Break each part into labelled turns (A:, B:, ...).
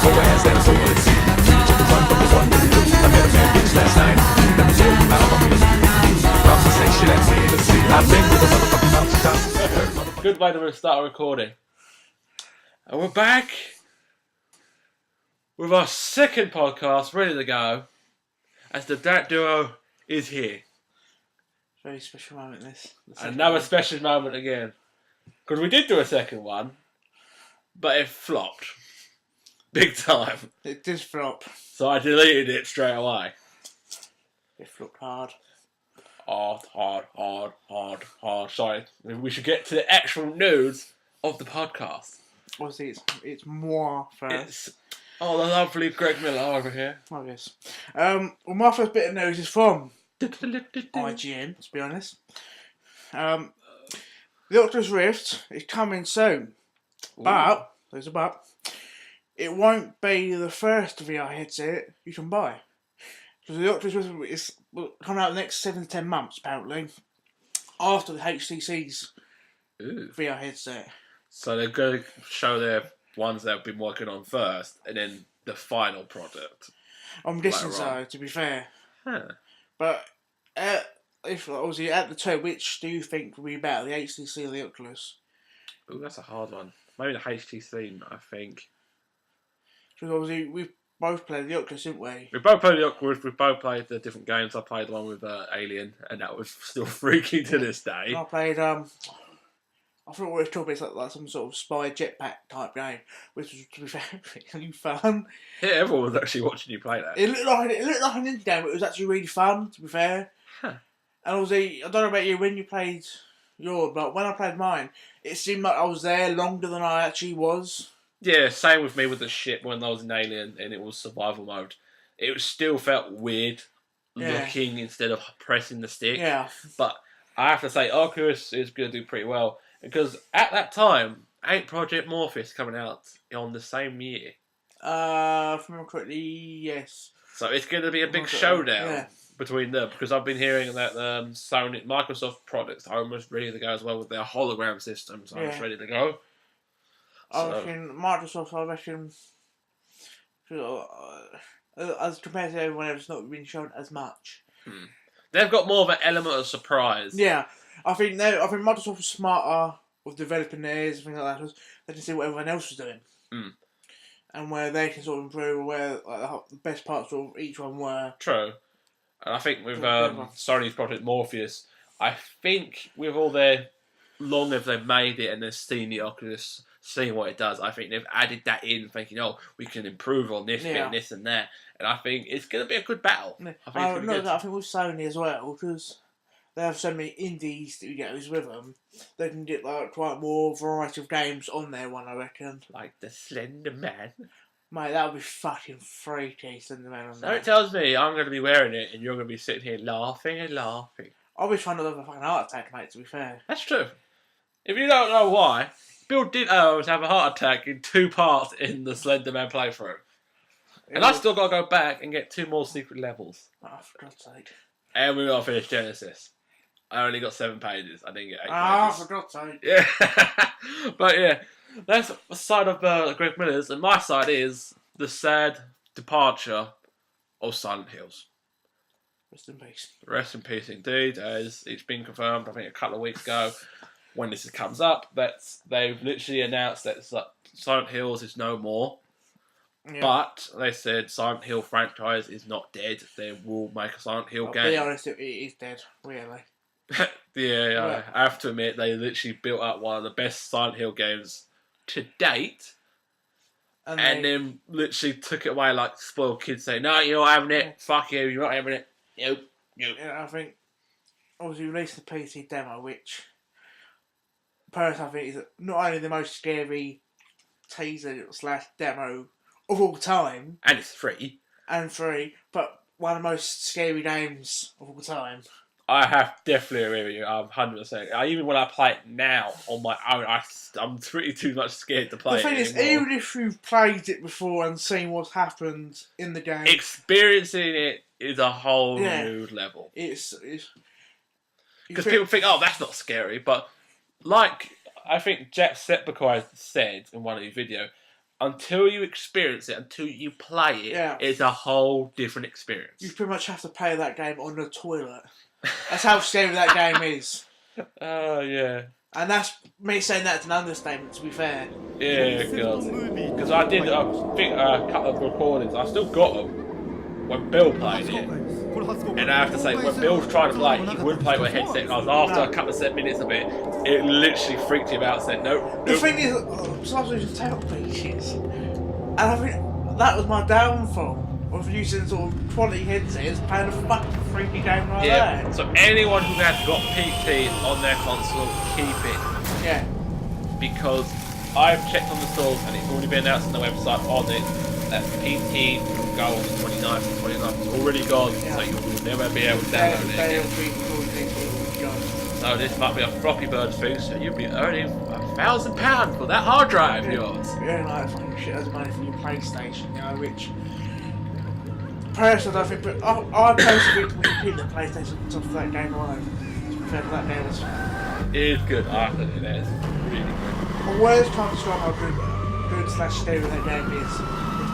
A: Throw your hands down, so let's see. Took the run from the one with the loot. I met a man bitch last night. Let me tell you how I'm gonna bounce the same shit at me. Let's see. I've been with the motherfucking mountaintops.
B: Good way to start recording. And we're back with our second podcast ready to go as the Dad Duo is here.
C: Very special moment, this.
B: Another special moment again. Because we did do a second one, but it flopped. Big time.
C: It did flop.
B: So I deleted it straight away.
C: It flopped hard.
B: Hard. Sorry. We should get to the actual news of the podcast.
C: Obviously, it's moi first.
B: The lovely Greg Miller over here.
C: Oh, yes. Well, my first bit of news is from IGN, to be honest. The Oculus Rift is coming soon.
B: Ooh.
C: But, there's a but, it won't be the first VR headset you can buy. Because the Oculus Rift is coming out in the next 7 to 10 months, apparently, after the HTC's VR headset.
B: So they're going to show their ones they've been working on first, and then the final product.
C: I'm guessing so, to be fair.
B: Huh.
C: But, if obviously at the two, which do you think will be better, the HTC or the Oculus?
B: Ooh, that's a hard one. Maybe the HTC, I think.
C: Because obviously we've both played the Oculus, didn't we?
B: We both played the Oculus, we both played the different games. I played one with Alien, and that was still freaky to this day.
C: And I played, I thought we were talking about like some sort of spy jetpack type game, which was, to be fair, really fun.
B: Yeah, everyone was actually watching you play that.
C: It looked like an indie game, but it was actually really fun, to be fair.
B: Huh.
C: And obviously, I don't know about you, when you played yours, but when I played mine, it seemed like I was there longer than I actually was.
B: Yeah, same with me with the ship when I was in Alien and it was survival mode. It still felt weird looking instead of pressing the stick.
C: Yeah.
B: But I have to say, Oculus is going to do pretty well. Because at that time, ain't Project Morpheus coming out on the same year?
C: If I remember correctly, yes.
B: So it's going to be a big showdown between them. Because I've been hearing that Microsoft products are almost ready to go as well with their hologram system. So it's ready to go.
C: I reckon Microsoft, as compared to everyone else, it's not been shown as much.
B: They've got more of an element of surprise.
C: Yeah, I think Microsoft was smarter with developing theirs and things like that because they can see what everyone else was doing. And where they can sort of improve, where the best parts of each one were.
B: True. And I think with Sony's Project Morpheus, I think with all their long as they've made it and they've seen the Oculus, seeing what it does, I think they've added that in, thinking, we can improve on this bit and this and that. And I think it's going to be a good battle.
C: Yeah.
B: I
C: think with Sony as well, because they have so many indies that you get with them, they can get quite more variety of games on their one, I reckon.
B: Like the Slender Man.
C: Mate, that would be fucking freaky, Slender Man on
B: So
C: there.
B: it tells me I'm going to be wearing it and you're going to be sitting here laughing and laughing.
C: I'll be trying to have a fucking heart attack, mate, to be fair.
B: That's true. If you don't know why, Bill did have a heart attack in 2 parts in the Slender Man playthrough. And I still got to go back and get 2 more secret levels.
C: Oh, for God's sake.
B: And we got to finish Genesis. I only got 7 pages. I didn't get 8 pages.
C: Ah, for God's sake.
B: Yeah. But yeah, that's the side of Greg Miller's. And my side is the sad departure of Silent Hills.
C: Rest in peace.
B: Rest in peace indeed, as it's been confirmed, I think a couple of weeks ago, when this comes up, that they've literally announced that Silent Hills is no more. Yeah. But they said Silent Hill franchise is not dead. They will make a Silent Hill game.
C: To be honest, it is dead, really.
B: Yeah, I have to admit, they literally built up one of the best Silent Hill games to date. And then literally took it away like spoiled kids saying, no, you're not having it. Fuck you, you're not having it. Nope.
C: Yeah, I think, obviously, released the PC demo, which, personally, I think is not only the most scary teaser / demo of all time.
B: And it's free.
C: But one of the most scary games of all time.
B: I have definitely agree with you. I'm 100%. Even when I play it now on my own, I'm pretty too much scared to play it.
C: The thing is, even if you've played it before and seen what's happened in the game,
B: experiencing it is a whole new level.
C: It's
B: because people think, oh, that's not scary, but like I think Jacksepticeye said in one of his videos, until you experience it, until you play it, it's a whole different experience.
C: You pretty much have to play that game on the toilet. That's how scary that game is.
B: Oh, yeah.
C: And that's me saying that's an understatement, to be fair.
B: Yeah, because I did a couple of recordings. I still got them when Bill played it. And I have to say, when Bill was trying to play it, he wouldn't play with a headset. Because after a couple of minutes of it, it literally freaked him out. Said, nope.
C: The thing is, sometimes you tail beaches. And I think that was my downfall of using sort of quality headsets playing a fucking freaky game like that.
B: So anyone who has got PT on their console, keep it.
C: Yeah.
B: Because I've checked on the stores and it's already been announced on the website on it that PT will go on the 29th and 29th. It's already gone, so you'll never be able to download it again. So this might be a floppy bird thing, so you'll be earning £1,000 for that hard drive of yours.
C: Yeah, like fucking shit as money for your PlayStation, you know, which personally I think, but I personally think we should keep the PlayStation top of that game alive. Compared to that game was.
B: It is good, I think it is really good.
C: The worst time to describe how good slash scary that game is to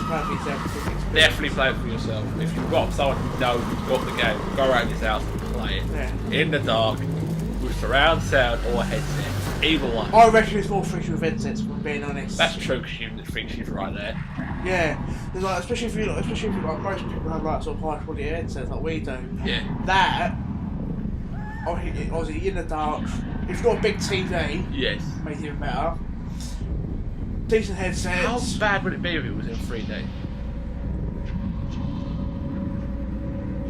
C: play for yourself.
B: Definitely play it for yourself. If you've got someone who knows who's got the game, go around his house and play it. In the dark, with surround sound or a headset. Either one.
C: I reckon it's more freaky with headsets, if I'm being honest.
B: That's true, because you think she's right there.
C: Yeah, like, especially if you like most people have like sort of high quality headsets like we do.
B: Yeah.
C: That, obviously in the dark, if you've got a big TV,
B: yes,
C: makes it even better. Decent headsets.
B: How bad would it be if it was in 3D?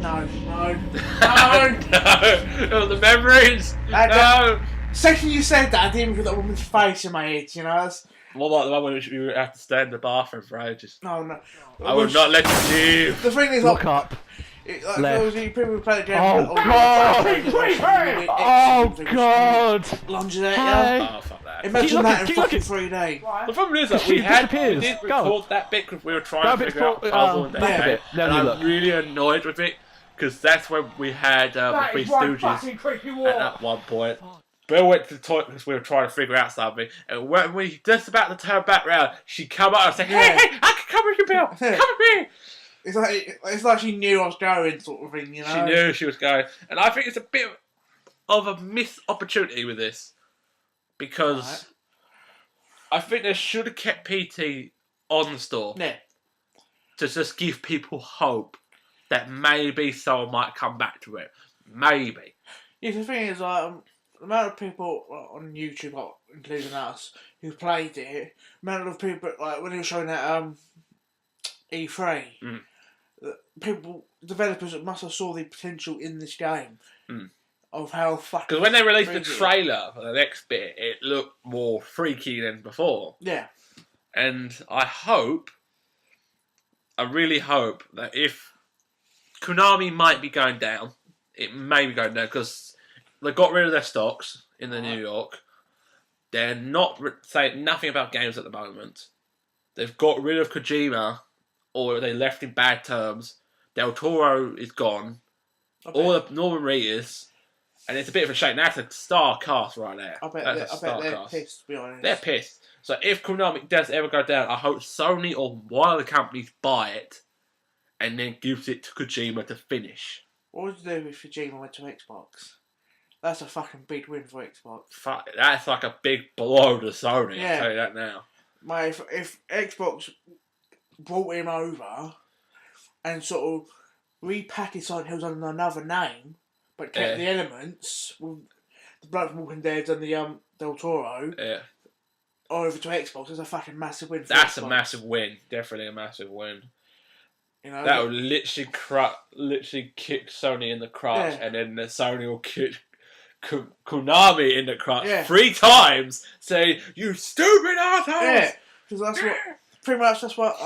C: No.
B: No, the memories. No.
C: Second you said that, I didn't even put that woman's face in my head. You know.
B: What about the one where we would have to stay in the bathroom for ages?
C: No.
B: I would not let you leave.
C: The thing is,
D: look up.
C: Left. People play the game.
D: Oh God!
C: Lunges at you.
B: Oh fuck that.
C: Imagine that in fucking 3D.
B: The problem is that we did record that bit because we were trying to figure out the puzzle and that, and I'm really annoyed with it because that's when we had the Three Stooges at that one point. Bill went to the toilet because we were trying to figure out something, and when we just about to turn back round, she come up and said, "Hey, I can come with you, Bill. Come with me."
C: It's like she knew I was going, sort of thing, you know.
B: She knew she was going, and I think it's a bit of a missed opportunity with this because I think they should have kept PT on the store to just give people hope that maybe someone might come back to it. Maybe.
C: Yeah, the thing is, the amount of people on YouTube, like, including us, who played it, the amount of people, like, when they were showing that E3, developers must have saw the potential in this game of how fucking.
B: Because when they released the trailer for the next bit, it looked more freaky than before.
C: Yeah.
B: And I really hope that if Konami might be going down, it may be going down because they got rid of their stocks in the New York. They're not saying nothing about games at the moment. They've got rid of Kojima, or they left in bad terms. Del Toro is gone. All of Norman Reedus, and it's a bit of a shame. That's a star cast right there.
C: I bet they're pissed, to be honest.
B: They're pissed. So if Konami does ever go down, I hope Sony or one of the companies buy it, and then gives it to Kojima to finish.
C: What would you do if Kojima went to Xbox? That's a fucking big win for Xbox.
B: Fuck, that's like a big blow to Sony, I'll tell you that now.
C: Mate, if Xbox brought him over and sort of repackaged Silent Hills under another name, but kept the elements, with the bloke from Walking Dead and the Del Toro, over to Xbox, that's a fucking massive win for
B: That's
C: Xbox.
B: a massive win. Definitely a massive win.
C: You know,
B: that would literally kick Sony in the crotch, and then Sony will kick Konami in the crotch 3 times, saying, "You stupid assholes!"
C: Yeah, because that's what. Pretty much, that's what.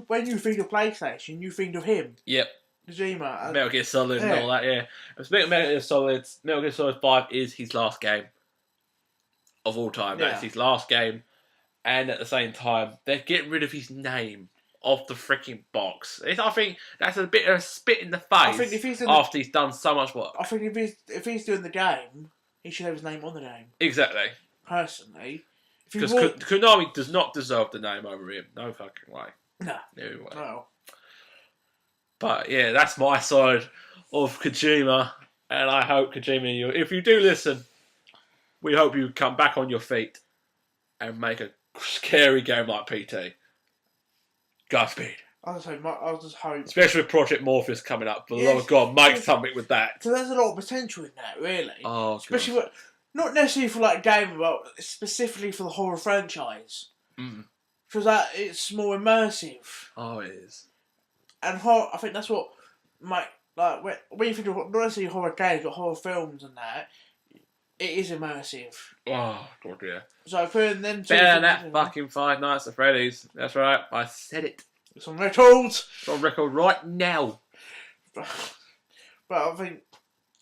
C: When you think of PlayStation, you think of him.
B: Yep.
C: Kojima.
B: Metal Gear Solid and all that. Yeah. And speaking of Metal Gear Solid 5 is his last game of all time. That's his last game, and at the same time, they're getting rid of his name off the freaking box. I think that's a bit of a spit in the face. I think if he's after he's done so much work.
C: I think if he's doing the game, he should have his name on the game.
B: Exactly.
C: Personally,
B: Because Konami does not deserve the name over him. No fucking way.
C: No.
B: No way.
C: No.
B: But yeah, that's my side of Kojima, and I hope Kojima, if you do listen, we hope you come back on your feet and make a scary game like PT. Godspeed.
C: I just hope.
B: Especially with Project Morpheus coming up. For the
C: Yes,
B: love of God, make
C: yes.
B: something with that.
C: So there's a lot of potential in that, really.
B: Oh,
C: Especially for, not necessarily for like game, but specifically for the horror franchise. Because that it's more immersive.
B: Oh, it is.
C: And horror, I think that's what might like when you think of not necessarily horror games, but horror films and that. It is immersive.
B: Oh, God, yeah.
C: So putting them two
B: Better than that fucking Five Nights at Freddy's. That's right, I said it.
C: It's on record.
B: It's on record right now.
C: But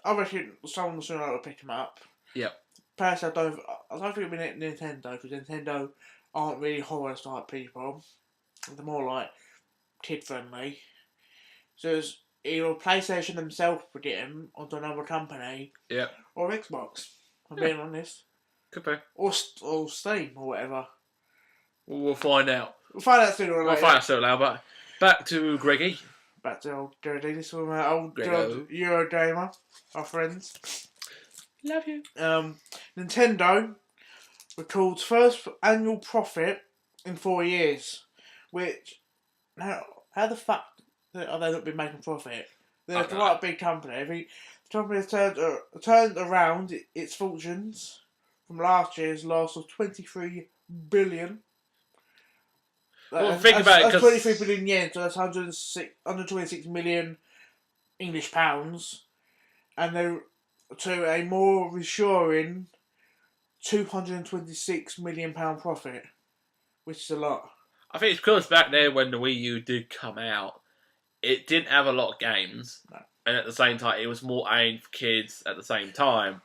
C: I reckon someone soon will pick them up.
B: Yep.
C: Personally, I don't think it'll be Nintendo, because Nintendo aren't really horror type people. They're more like kid friendly. So it's either PlayStation themselves would get them onto another company.
B: Yep.
C: Or Xbox. I'm being honest.
B: Could be.
C: Or Steam or whatever.
B: We'll find out.
C: We'll find out sooner or later.
B: We'll find out sooner, but back to Greggy.
C: Back to old Dirty. This was my old
B: Grego.
C: Eurogamer, our friends.
B: Love you.
C: Nintendo records first annual profit in 4 years. Which, now, how the fuck have they not been making profit? They're quite a big company. The company has turned around its fortunes from last year's loss of 23 billion.
B: Well, think about it,
C: That's
B: 'cause
C: 23 billion yen, so that's 126 million English pounds. And they're to a more reassuring £226 million profit, which is a lot.
B: I think it's because back there when the Wii U did come out, it didn't have a lot of games.
C: No.
B: And at the same time, it was more aimed for kids at the same time.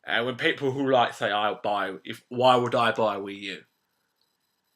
B: And when people who like say, why would I buy a Wii U?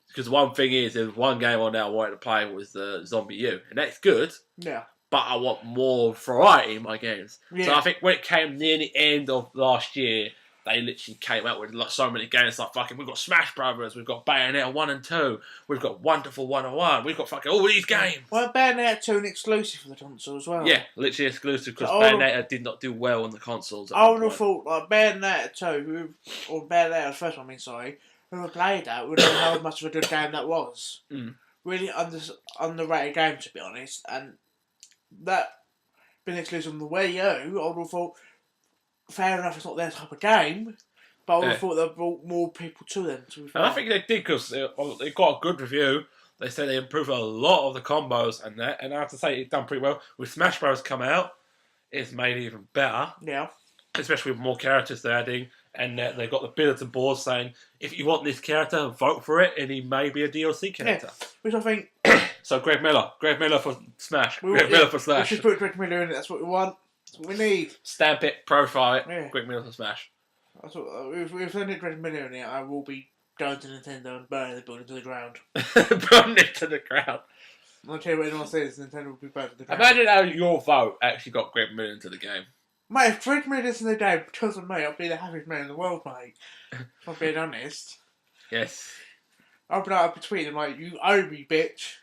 B: Because one thing is, there's one game on there I wanted to play was the Zombie U. And that's good,
C: Yeah.
B: but I want more variety in my games.
C: Yeah.
B: So I think when it came near the end of last year, they literally came out with so many games like fucking, we've got Smash Brothers, we've got Bayonetta 1 and 2, we've got Wonderful 101, we've got fucking all these games.
C: Well, Bayonetta 2 an exclusive for the console as well.
B: Yeah, literally exclusive because
C: So
B: Bayonetta did not do well on the consoles.
C: I would have thought like Bayonetta 2, or Bayonetta the first one, whoever played that would know how much of a good game that was. Really underrated game, to be honest. And that being exclusive on the Wii U, I would have thought, fair enough, it's not their type of game, but I would have thought they brought more people to them. To be fair.
B: And I think they did because they got a good review. They said they improved a lot of the combos and that, and I have to say it's done pretty well. With Smash Bros. Come out, it's made it even better.
C: Yeah.
B: Especially with more characters they're adding, and they've got the bulletin board saying, if you want this character, vote for it, and he may be a DLC character.
C: Yeah. Which I think...
B: So Greg Miller for Smash, Miller for Slash.
C: We should put Greg Miller in it, that's what we want. That's what we need.
B: Stamp it, profile it,
C: Yeah.
B: Greg Miller for Smash.
C: That's what, if we send Greg Miller in it, I will be going to Nintendo and burning the building to the ground.
B: Burn it to the ground.
C: I'll tell you what anyone says, Nintendo will be burnt to the ground.
B: Imagine how your vote actually got Greg Miller into the game.
C: Mate, if Greg Miller's in the game because of me, I'll be the happiest man in the world, mate. If I'm being honest.
B: Yes.
C: I'll be like between them like, you owe me, bitch.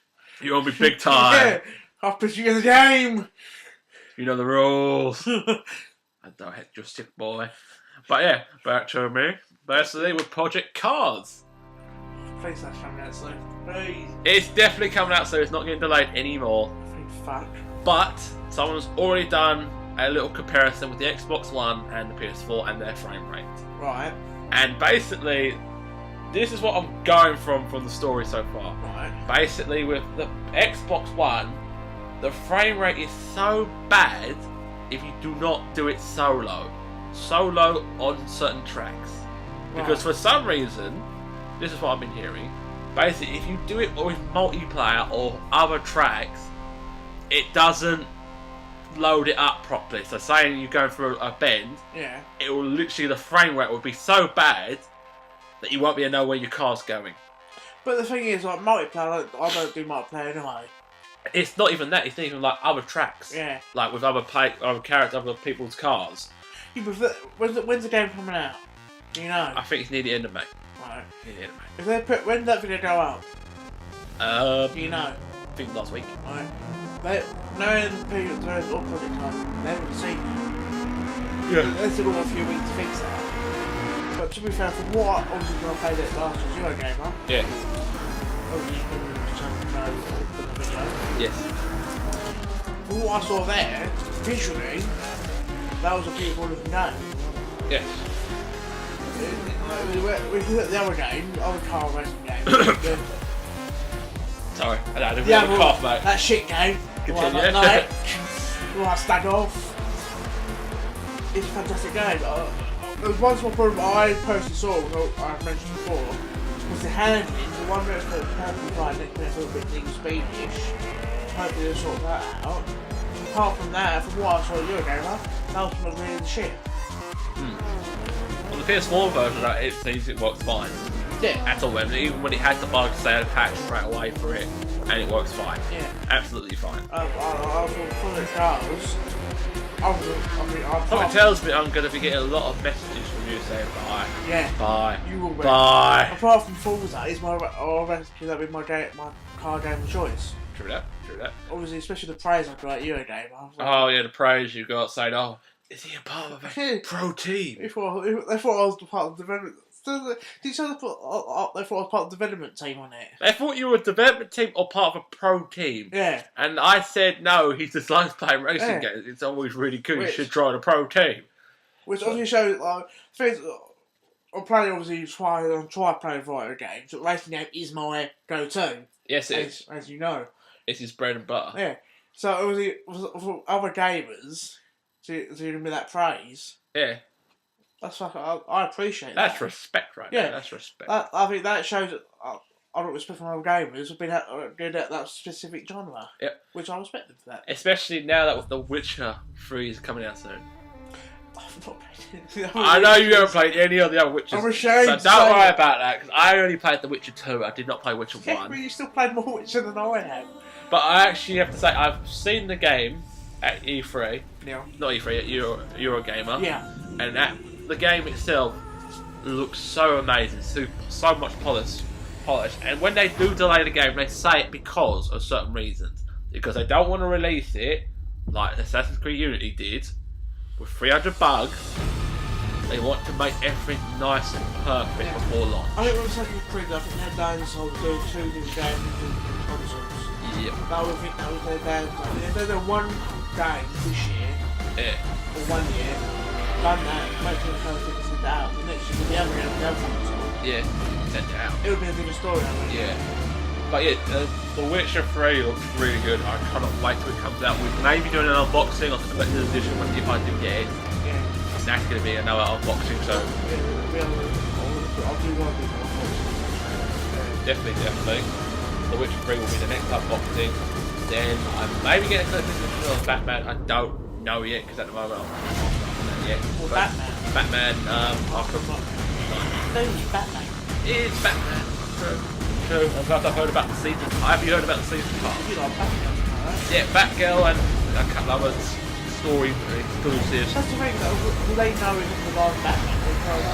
B: You owe me big time.
C: Yeah, I'll put you in the game.
B: You know the rules. I don't hit your stick, boy. But yeah, back to me. Basically with Project Cars.
C: Please that's coming out soon. Please.
B: It's definitely coming out, so it's not getting delayed anymore.
C: Thank fuck.
B: But someone's already done a little comparison with the Xbox One and the PS4 and their frame rate.
C: Right.
B: And basically, this is what I'm going from the story so far.
C: Right.
B: Basically, with the Xbox One, the frame rate is so bad if you do not do it solo. Solo on certain tracks. Because for some reason, this is what I've been hearing, basically if you do it with multiplayer or other tracks, it doesn't load it up properly. So saying you're going through a bend,
C: Yeah.
B: it will literally, the frame rate will be so bad that you won't be able to know where your car's going.
C: But the thing is, like multiplayer, I don't do multiplayer anyway.
B: It's not even that, it's not even like other tracks.
C: Yeah.
B: Like with other characters, other people's cars.
C: Yeah, but when's the game coming out? You know.
B: I think it's near the end of May.
C: Right.
B: Near the end of May.
C: If they put, when did that video go up? You know.
B: I think last week.
C: Right. Knowing the people that are all project time, they haven't seen it.
B: Yeah.
C: They took all a few weeks to fix that. But to be fair, from what obviously when I played it last year's Euro gamer,
B: Yeah.
C: obviously people just don't know the video.
B: Yes.
C: From what I saw there, visually, that was a beautiful looking game.
B: Yes.
C: We look at the other game, the other car racing game.
B: Sorry, I had a
C: The
B: bit of a
C: other,
B: cough, mate.
C: that shit game.
B: Continue.
C: That night, the one I stag off. It's a fantastic game. There's one small problem I personally saw, I've mentioned before, was the handling. The one that was perfectly fine, next to a little bit need speedish. Hopefully they'll sort that out. Apart from that, from what I saw at Eurogamer, that was not really the shit.
B: Well, the PS4 version, it seems it works fine.
C: Yeah.
B: At all, and even when it had the bugs, they had a patch straight away for it, and it works fine.
C: Yeah.
B: Absolutely fine.
C: I was full of cars.
B: Something tells me I'm going to be getting a lot of messages from you saying bye.
C: Yeah.
B: Bye.
C: You will be.
B: Bye.
C: Apart from Forza, is my car game of choice.
B: True that. True that.
C: Obviously, especially the praise I got at Eurogame. I was like,
B: Oh yeah, the praise you got saying, oh, is he a part of a pro team?
C: they thought I was part of the development. Did you say they thought I was part of the development team on it?
B: They thought you were a development team or part of a pro team.
C: Yeah.
B: And I said, no, he just likes playing racing
C: Yeah.
B: games. It's always really good. You
C: Which-
B: should try the pro team.
C: Which obviously shows, like, things. I'm playing, obviously, try playing fighter games. But racing game is my go-to.
B: Yes, it is.
C: As you know.
B: It's his bread and butter.
C: Yeah. So obviously, for other gamers to give me that praise,
B: Yeah.
C: that's fucking. I appreciate that.
B: That's respect right
C: Yeah.
B: there. That's respect.
C: I think that shows that I don't respect from other gamers have been good at that specific genre.
B: Yep.
C: Which I respect them for that.
B: Especially now that with The Witcher 3 is coming out soon.
C: I've not played it.
B: I know you haven't played any of the other Witchers.
C: I'm ashamed
B: so
C: to
B: don't
C: say
B: worry
C: it.
B: about that, because I only played The Witcher 2. I did not play Witcher
C: Yeah,
B: 1.
C: but you still played more Witcher than I have.
B: But I actually have to say, I've seen the game at E3.
C: Yeah.
B: Not E3, at Eurogamer.
C: Yeah.
B: And the game itself looks so amazing, so much polished. And when they do delay the game, they say it because of certain reasons. Because they don't want to release it, like Assassin's Creed Unity did, with 300 bugs. They want to make everything nice and perfect before launch.
C: I think with Assassin's Creed, I think their downside was doing 2 new games and consoles.
B: Yep.
C: That was their downside. If they did one game this year,
B: Yeah.
C: or 1 year, done that, make sure the perfect and send it out, the next year with the other game, the other console,
B: Yeah. Send it out.
C: it would be a different story, I think.
B: Yeah. But yeah, The Witcher 3 looks really good. I cannot wait till it comes out. We're maybe doing an unboxing of the collector's edition if I do get it.
C: Yeah.
B: That's going to be another unboxing, so
C: I'll do one of these.
B: definitely. The Witcher 3 will be the next unboxing. Then I maybe get a collector's edition of Batman. I don't know yet, because at the moment I'm not that yet.
C: Well,
B: But
C: Batman.
B: Batman, Arkham.
C: No, it's Batman.
B: It is Batman. True. I'm glad I've heard about the season. Have you heard about the season pass?
C: You like Batman, right?
B: Yeah, Batgirl and a couple of others. Story exclusives.
C: That's the thing, though. They know it's the last Batman because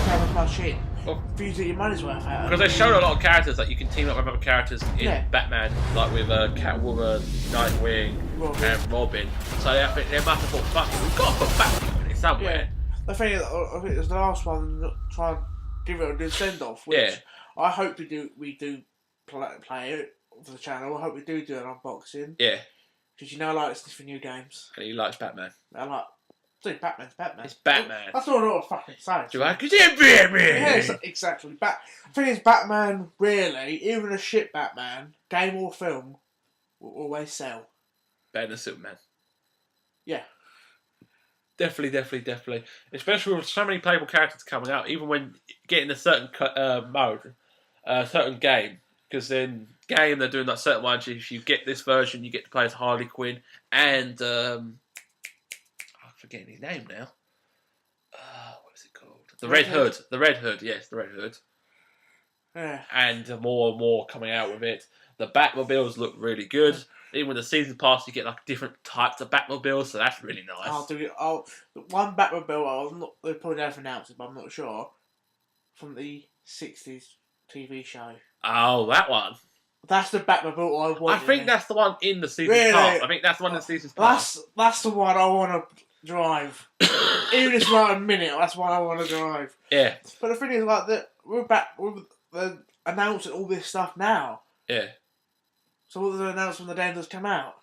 C: how much shit.
B: Well,
C: For you to get your money's worth out of
B: because they showed a lot of characters, like you can team up with other characters in
C: Yeah.
B: Batman, like with Catwoman, Nightwing,
C: Robin.
B: and Robin. So I think they must have thought, fuck it, we've got to put Batman in it somewhere.
C: The thing is, I think it's the last one. Try and give it a good send off. Which
B: Yeah.
C: I hope we do play it for the channel. I hope we do an unboxing
B: Yeah,
C: because you know I like this for new games.
B: and he likes Batman.
C: I like. Dude, Batman's Batman.
B: It's Batman.
C: That's all I fucking say.
B: Do I? Because it's Batman!
C: Yeah, exactly. The thing is, Batman, really, even a shit Batman, game or film, will always sell.
B: Better than Superman.
C: Yeah.
B: Definitely. Especially with so many playable characters coming out, even when getting a certain mode, a certain game. Because in game, they're doing like certain ones. If you get this version, you get to play as Harley Quinn and I'm forgetting his name now. What is it called? The Red Hood. The Red Hood. Yes, the Red Hood.
C: Yeah.
B: And more and more coming out with it. The Batmobiles look really good. Even with the season pass, you get like different types of Batmobiles, so that's really nice.
C: One Batmobile, they probably have announced it, but I'm not sure, from the 60s TV show.
B: Oh, that one.
C: That's the Batmobile I want.
B: I think that's the one in the season
C: Really?
B: pass. I think that's the one in the season pass.
C: That's the one I want to drive. Even if it's like a minute, that's one I want to drive.
B: Yeah.
C: But the thing is, like, we're announcing all this stuff now.
B: Yeah.
C: So what does the announcement when the game does come out?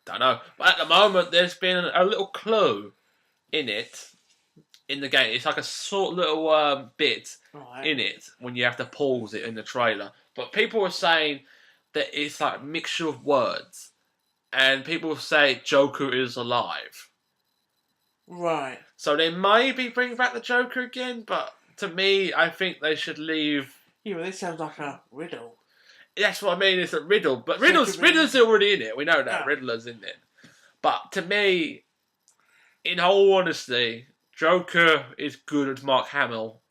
B: Don't know. But at the moment, there's been a little clue in it, in the game. It's like a sort of little bit in it when you have to pause it in the trailer. But people are saying that it's like a mixture of words. And people say Joker is alive.
C: Right.
B: So they maybe bring back the Joker again, but to me, I think they should leave...
C: Yeah, but this sounds like a riddle.
B: That's what I mean, it's a riddle. But Riddler's already in it, we know that. Yeah. Riddler's in it. But to me, in all honesty, Joker is good as Mark Hamill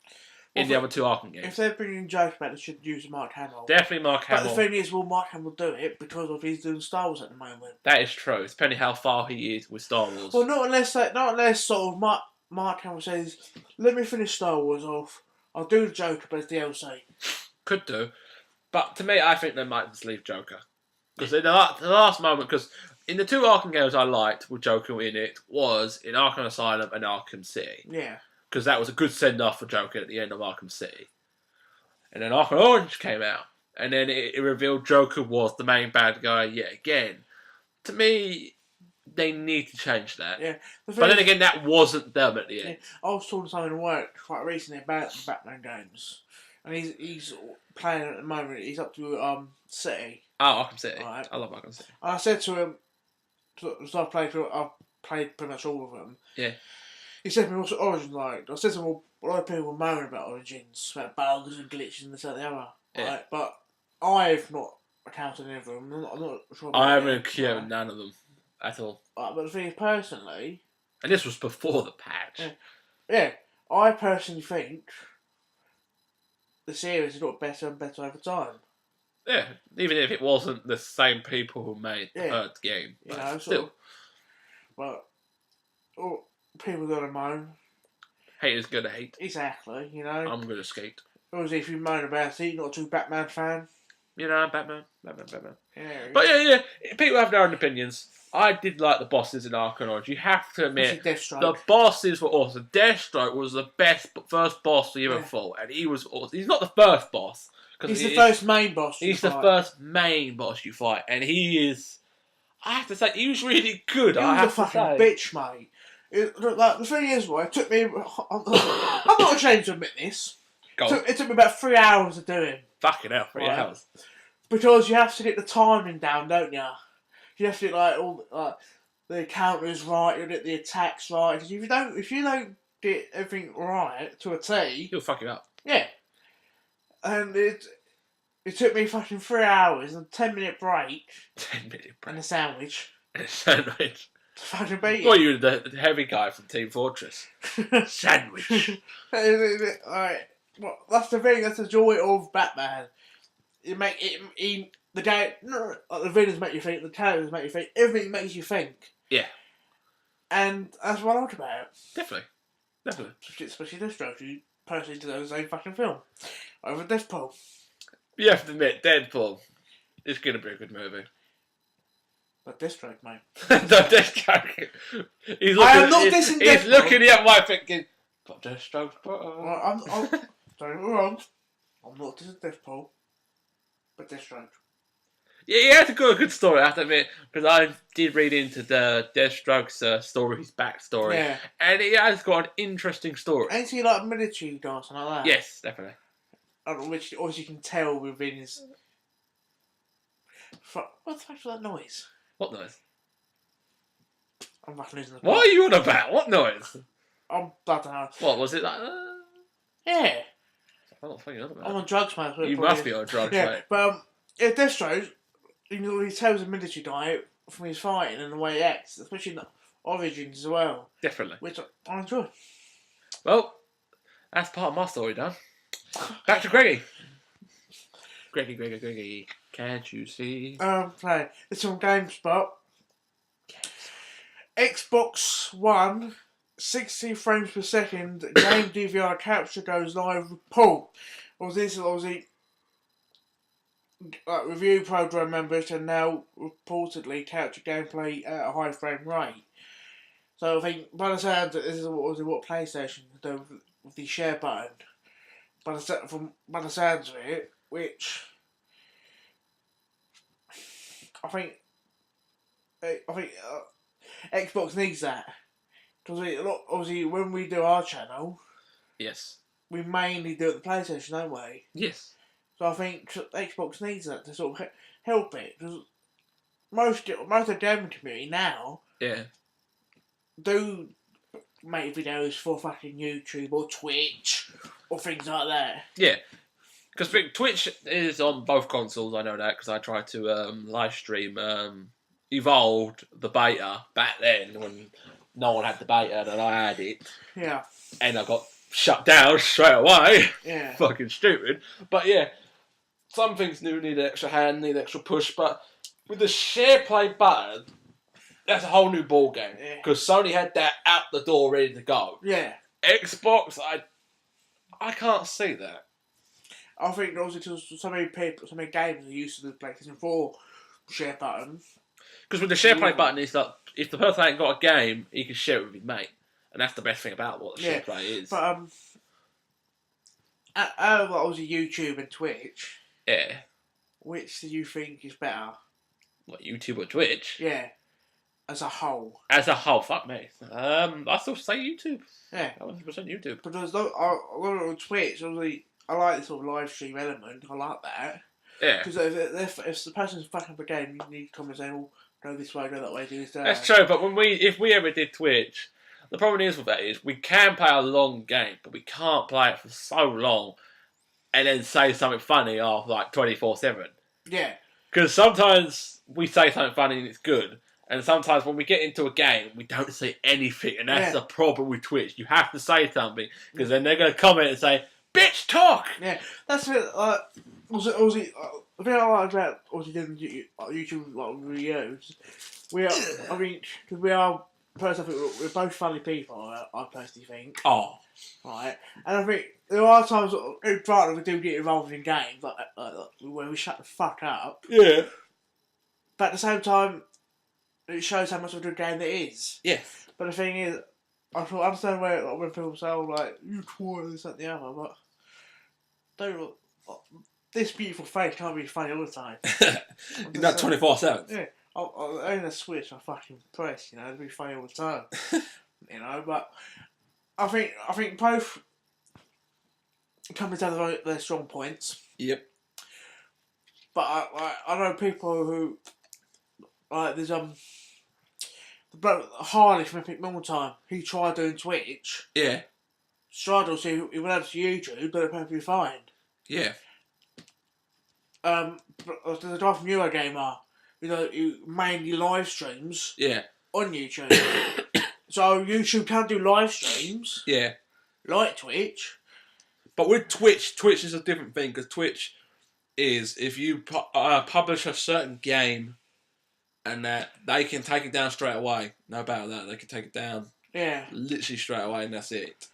B: in the other two Arkham games.
C: If they're bringing Joker back, they should use Mark Hamill.
B: Definitely Mark Hamill.
C: But the thing is, will Mark Hamill do it because of he's doing Star Wars at the moment?
B: That is true. It's depending how far he is with Star Wars.
C: Well, not unless sort of Mark Hamill says, "Let me finish Star Wars off. I'll do the Joker, but it's DLC."
B: Could do, but to me, I think they might just leave Joker because in the last moment, because in the two Arkham games I liked with Joker in it was in Arkham Asylum and Arkham City.
C: Yeah.
B: Because that was a good send-off for Joker at the end of Arkham City. And then Arkham Orange came out. And then it revealed Joker was the main bad guy yet again. To me, they need to change that.
C: Yeah.
B: But then again, that wasn't them at the end.
C: Yeah. I was talking to someone in work quite recently about the Batman games. And he's playing at the moment. He's up to City.
B: Oh, Arkham City.
C: Right.
B: I love Arkham City.
C: And I said to him, so I've played pretty much all of them.
B: Yeah.
C: He said to me, what's Origin like? I said to him, well, a lot of people were moaning about Origins, about bugs and glitches and this and the other.
B: Yeah.
C: Right? But I've not encountered any of them. I'm not sure about
B: I haven't encountered none of them at all.
C: But the thing is, personally...
B: And this was before the patch.
C: Yeah, I personally think the series has got better and better over time.
B: Yeah, even if it wasn't the same people who made the third game.
C: You know,
B: still.
C: But people got to moan.
B: Haters gonna hate.
C: Exactly, you know.
B: I'm gonna skate.
C: Obviously, if you moan about it, you're not a true Batman fan.
B: You know, Batman.
C: Yeah.
B: But yeah, people have their own opinions. I did like the bosses in Arkham Origins. You have to admit, the bosses were awesome. Deathstroke was the best first boss we ever fought, and he was awesome. He's not the first boss.
C: He's the first main boss you fight.
B: He's the first main boss you fight, and he is... I have to say, he was really good.
C: He was a fucking bitch, mate. The thing is, it took me... I'm not ashamed to admit this. It took me about 3 hours to do him.
B: Fucking hell, 3 hours.
C: Because you have to get the timing down, don't you? You have to get the counters right, you get the attacks right. Because if you don't get everything right to a T,
B: he'll fuck you up.
C: Yeah. And it took me fucking 3 hours and a 10-minute break.
B: 10-minute break.
C: And a sandwich.
B: And a sandwich.
C: To fucking beat it.
B: Well, you were the heavy guy from Team Fortress. Sandwich.
C: Alright. Well, that's the thing. That's the joy of Batman. The villains make you think. The characters make you think. Everything makes you think.
B: Yeah.
C: And that's what I like about it.
B: Definitely.
C: Especially Deathstroke, who personally did the same fucking film over Deathpool.
B: You have to admit, Deadpool is going to be a good movie.
C: But Deathstroke, mate.
B: No, Deathstroke. He's looking at my thinking, but Deathstroke's better.
C: Don't get me wrong. I'm not dissing Deathpool, but Deathstroke.
B: Yeah, he had a good story, I have to admit, because I did read into the Deathstroke's story, his backstory. Yeah. And he has got an interesting story.
C: Ain't he like military or something like that?
B: Yes, definitely.
C: Which obviously you can tell within his... What the fuck was that noise?
B: What noise?
C: I'm fucking losing the
B: plot. What are you on about? What noise?
C: I don't know.
B: What, was it like...
C: Yeah.
B: I'm not fucking on about.
C: I'm on drugs, mate.
B: You must be on drugs, mate.
C: But Deathstroke, he tells a military guy from his fighting and the way he acts, especially in the Origins as well.
B: Definitely.
C: Which I enjoy.
B: Well, that's part of my story done. Back to Greggy. Greggy, can't you see?
C: Play. It's on GameSpot. Xbox One, 60 frames per second, game DVR capture goes live report. Obviously, review program members can now reportedly capture gameplay at a high frame rate. So I think, by the sounds, this is what PlayStation do with the share button. By the sounds of it, which I think Xbox needs that, because obviously when we do our channel,
B: Yes.
C: we mainly do it the PlayStation, don't we?
B: Yes.
C: So I think Xbox needs that to sort of help it, because most of the gaming community now do make videos for fucking YouTube or Twitch or things like that.
B: Yeah. Because Twitch is on both consoles, I know that, because I tried to live stream Evolved, the beta, back then, when no one had the beta, and I had it.
C: Yeah.
B: And I got shut down straight away.
C: Yeah.
B: Fucking stupid. But yeah, some things do need an extra hand, need an extra push, but with the share play button, that's a whole new ball game. Because Sony had that out the door ready to go.
C: Yeah.
B: Xbox, I can't see that.
C: I think also because so many people, so many games are used to the PlayStation 4 share button.
B: Because with the share play button, it's like, if the person ain't got a game, he can share it with his mate. And that's the best thing about what the share play is.
C: But, out of obviously YouTube and Twitch, which do you think is better?
B: What, YouTube or Twitch?
C: Yeah. As a whole.
B: As a whole, fuck me. I still say YouTube.
C: Yeah.
B: 100% YouTube.
C: Because on Twitch, obviously, I like this sort of live stream element. I like that.
B: Yeah.
C: Because if the person's fucking up a game, you need to come and say, oh, go this way, go that way, do this, that.
B: That's true, but if we ever did Twitch, the problem is with that is we can play a long game, but we can't play it for so long and then say something funny after like 24/7.
C: Yeah.
B: Because sometimes we say something funny and it's good, and sometimes when we get into a game, we don't say anything, and that's the problem with Twitch. You have to say something, because then they're going to comment and say, bitch, talk!
C: Yeah, that's it. Obviously, the thing I like about doing YouTube videos, because we are, personally, we're both funny people, I personally think.
B: Oh.
C: Right? And I think there are times, in part, we do get involved in games, like where we shut the fuck up.
B: Yeah.
C: But at the same time, it shows how much of a good game it is.
B: Yeah.
C: But the thing is, I understand when people say, you twat, this, that, and the other, but this beautiful face can't be funny all the time.
B: You're not 24/7.
C: Yeah. I own a Switch, I fucking press, it'd be funny all the time. But I think both companies have their strong points.
B: Yep.
C: But I know people who, there's Harley from Epic Time, he tried doing Twitch. Yeah. Struggled, so he went over to YouTube, but it perfectly fine. Yeah. But there's a guy from Eurogamer, who mainly live streams. Yeah. On YouTube. So YouTube can do live streams. Yeah. Like Twitch.
B: But with Twitch is a different thing, because Twitch is, if you publish a certain game, and that they can take it down straight away. No about that, they can take it down. Yeah. Literally straight away, and that's it.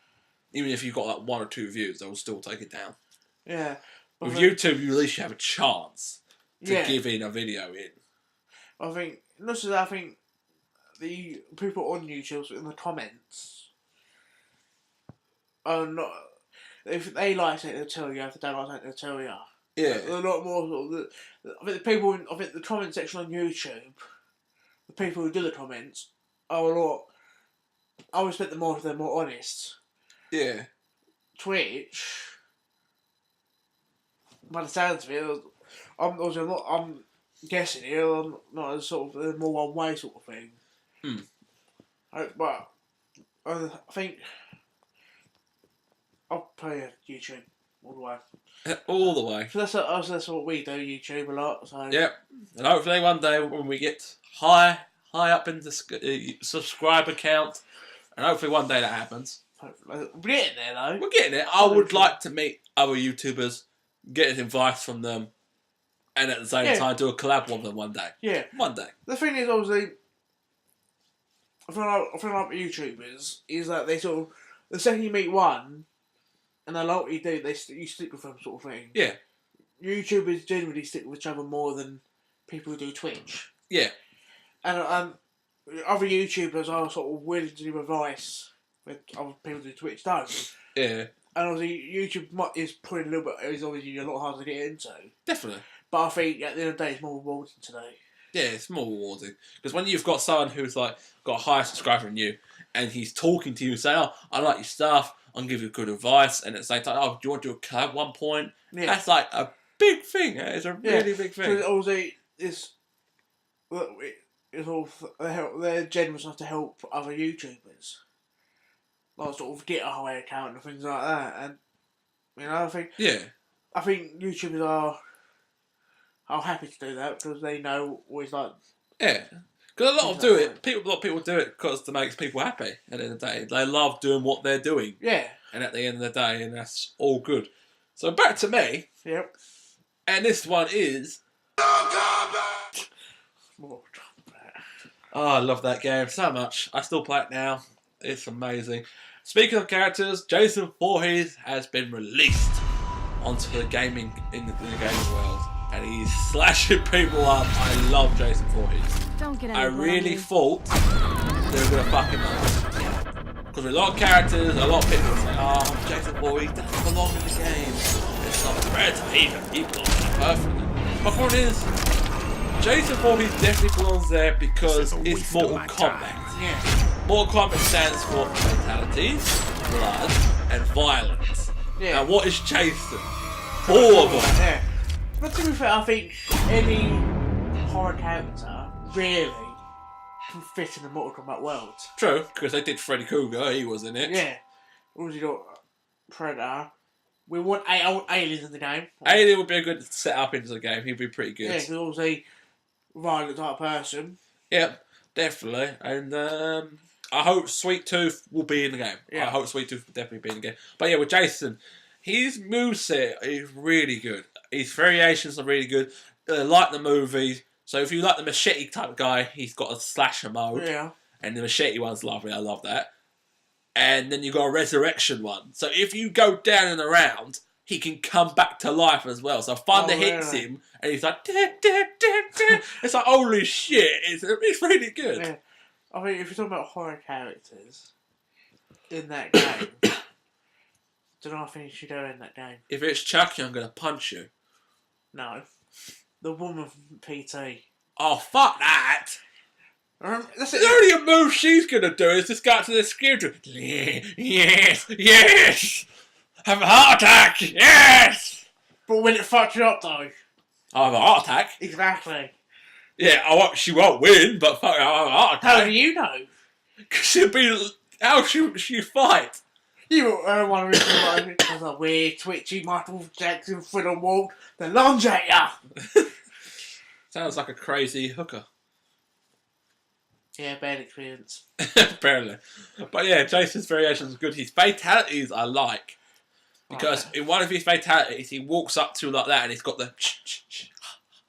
B: Even if you've got like 1 or 2 views, they'll still take it down. Yeah. With YouTube, you at least have a chance to give in a video in.
C: I think, not just that, I think the people on YouTube in the comments are not. If they like it, they'll tell you. If they don't like it, they'll tell you. Yeah. A lot more sort of I think the comment section on YouTube, the people who do the comments, are a lot. I respect them more if they're more honest. Yeah. Twitch, by the sounds of it, I'm guessing here, I'm not a sort of more one way sort of thing. But I think I'll play YouTube all the way.
B: All the way.
C: So that's what we do, YouTube a lot. So.
B: Yep. And hopefully one day when we get high up in the subscriber count, and hopefully one day that happens.
C: We're getting there though.
B: We're getting there. I would like to meet other YouTubers, get advice from them, and at the same time do a collab with them one day.
C: Yeah.
B: One day.
C: The thing is, obviously, I feel like YouTubers is that they sort of, the second you meet one, and they like what you do, you stick with them sort of thing.
B: Yeah.
C: YouTubers generally stick with each other more than people who do Twitch.
B: Yeah.
C: And other YouTubers are sort of willing to do advice with other people who do Twitch don't.
B: Yeah.
C: And obviously YouTube is probably a little bit, is obviously a lot harder to get into.
B: Definitely.
C: But I think at the end of the day it's more rewarding today.
B: Yeah, it's more rewarding. Because when you've got someone who's like got a higher subscriber than you, and he's talking to you saying, "Oh, I like your stuff, I'm giving you good advice," and at the same time, "Oh, do you want to do a collab at one point?"
C: Yeah.
B: That's like a big thing. It's a really big thing.
C: Because obviously it's all, they're generous enough to help other YouTubers. Like sort of get a higher account and things like that. And you know, I think YouTubers are happy to do that because they know always like.
B: Yeah, because a lot of people do it because it makes people happy. At the end of the day, they love doing what they're doing.
C: Yeah.
B: And at the end of the day, and that's all good. So back to me.
C: Yep.
B: And this one is. Oh, I love that game so much. I still play it now. It's amazing. Speaking of characters, Jason Voorhees has been released onto the gaming in the gaming world, and he's slashing people up. I love Jason Voorhees.
D: Don't get
B: I really thought they were gonna fuck him up because a lot of characters, a lot of people say, "Oh, Jason Voorhees doesn't belong in the game. It's not fair to even people perfectly." My point is, Jason Voorhees definitely belongs there because it's Mortal Kombat.
C: Yeah.
B: Mortal Kombat stands for fatalities, blood, and violence.
C: Yeah.
B: Now, what is Jason? All of them.
C: Yeah. But to be fair, I think any horror character really can fit in the Mortal Kombat world.
B: True, because they did Freddy Krueger. He was in it.
C: Yeah. Also got Predator. We want aliens in the game.
B: Alien would be a good setup into the game. He'd be pretty good.
C: Yeah, because obviously violent type person.
B: Yeah, definitely. And I hope Sweet Tooth will be in the game.
C: Yeah.
B: I hope Sweet Tooth will definitely be in the game. But yeah, with Jason, his moveset is really good. His variations are really good. Like the movies. So if you like the machete type guy, he's got a slasher mode.
C: Yeah.
B: And the machete one's lovely. I love that. And then you got a resurrection one. So if you go down and around, he can come back to life as well. So Thunder hits him, and he's like, "Deh, deh, deh, deh." It's like, holy shit! It's really good.
C: Yeah. I mean, if you're talking about horror characters in that game, don't know if you should go in that game.
B: If it's Chucky, I'm gonna punch you.
C: No, the woman from PT.
B: Oh fuck that!
C: That's
B: The
C: it.
B: only move she's gonna do is just go up to the screwdriver. Yes, yes. Have a heart attack. Yes.
C: But when it fucks you up, though.
B: I have a heart attack.
C: Exactly.
B: Yeah, she won't win, but fuck, I have a heart attack.
C: How do you know?
B: Cause she'll be. How she fight?
C: You were one of the I was like, weird, twitchy Michael Jackson thriller walk, the lunge at ya.
B: Sounds like a crazy hooker.
C: Yeah, bad experience.
B: Apparently. But yeah, Jason's variations are good. His fatalities I like. Because in one of his fatalities, he walks up to like that and he's got the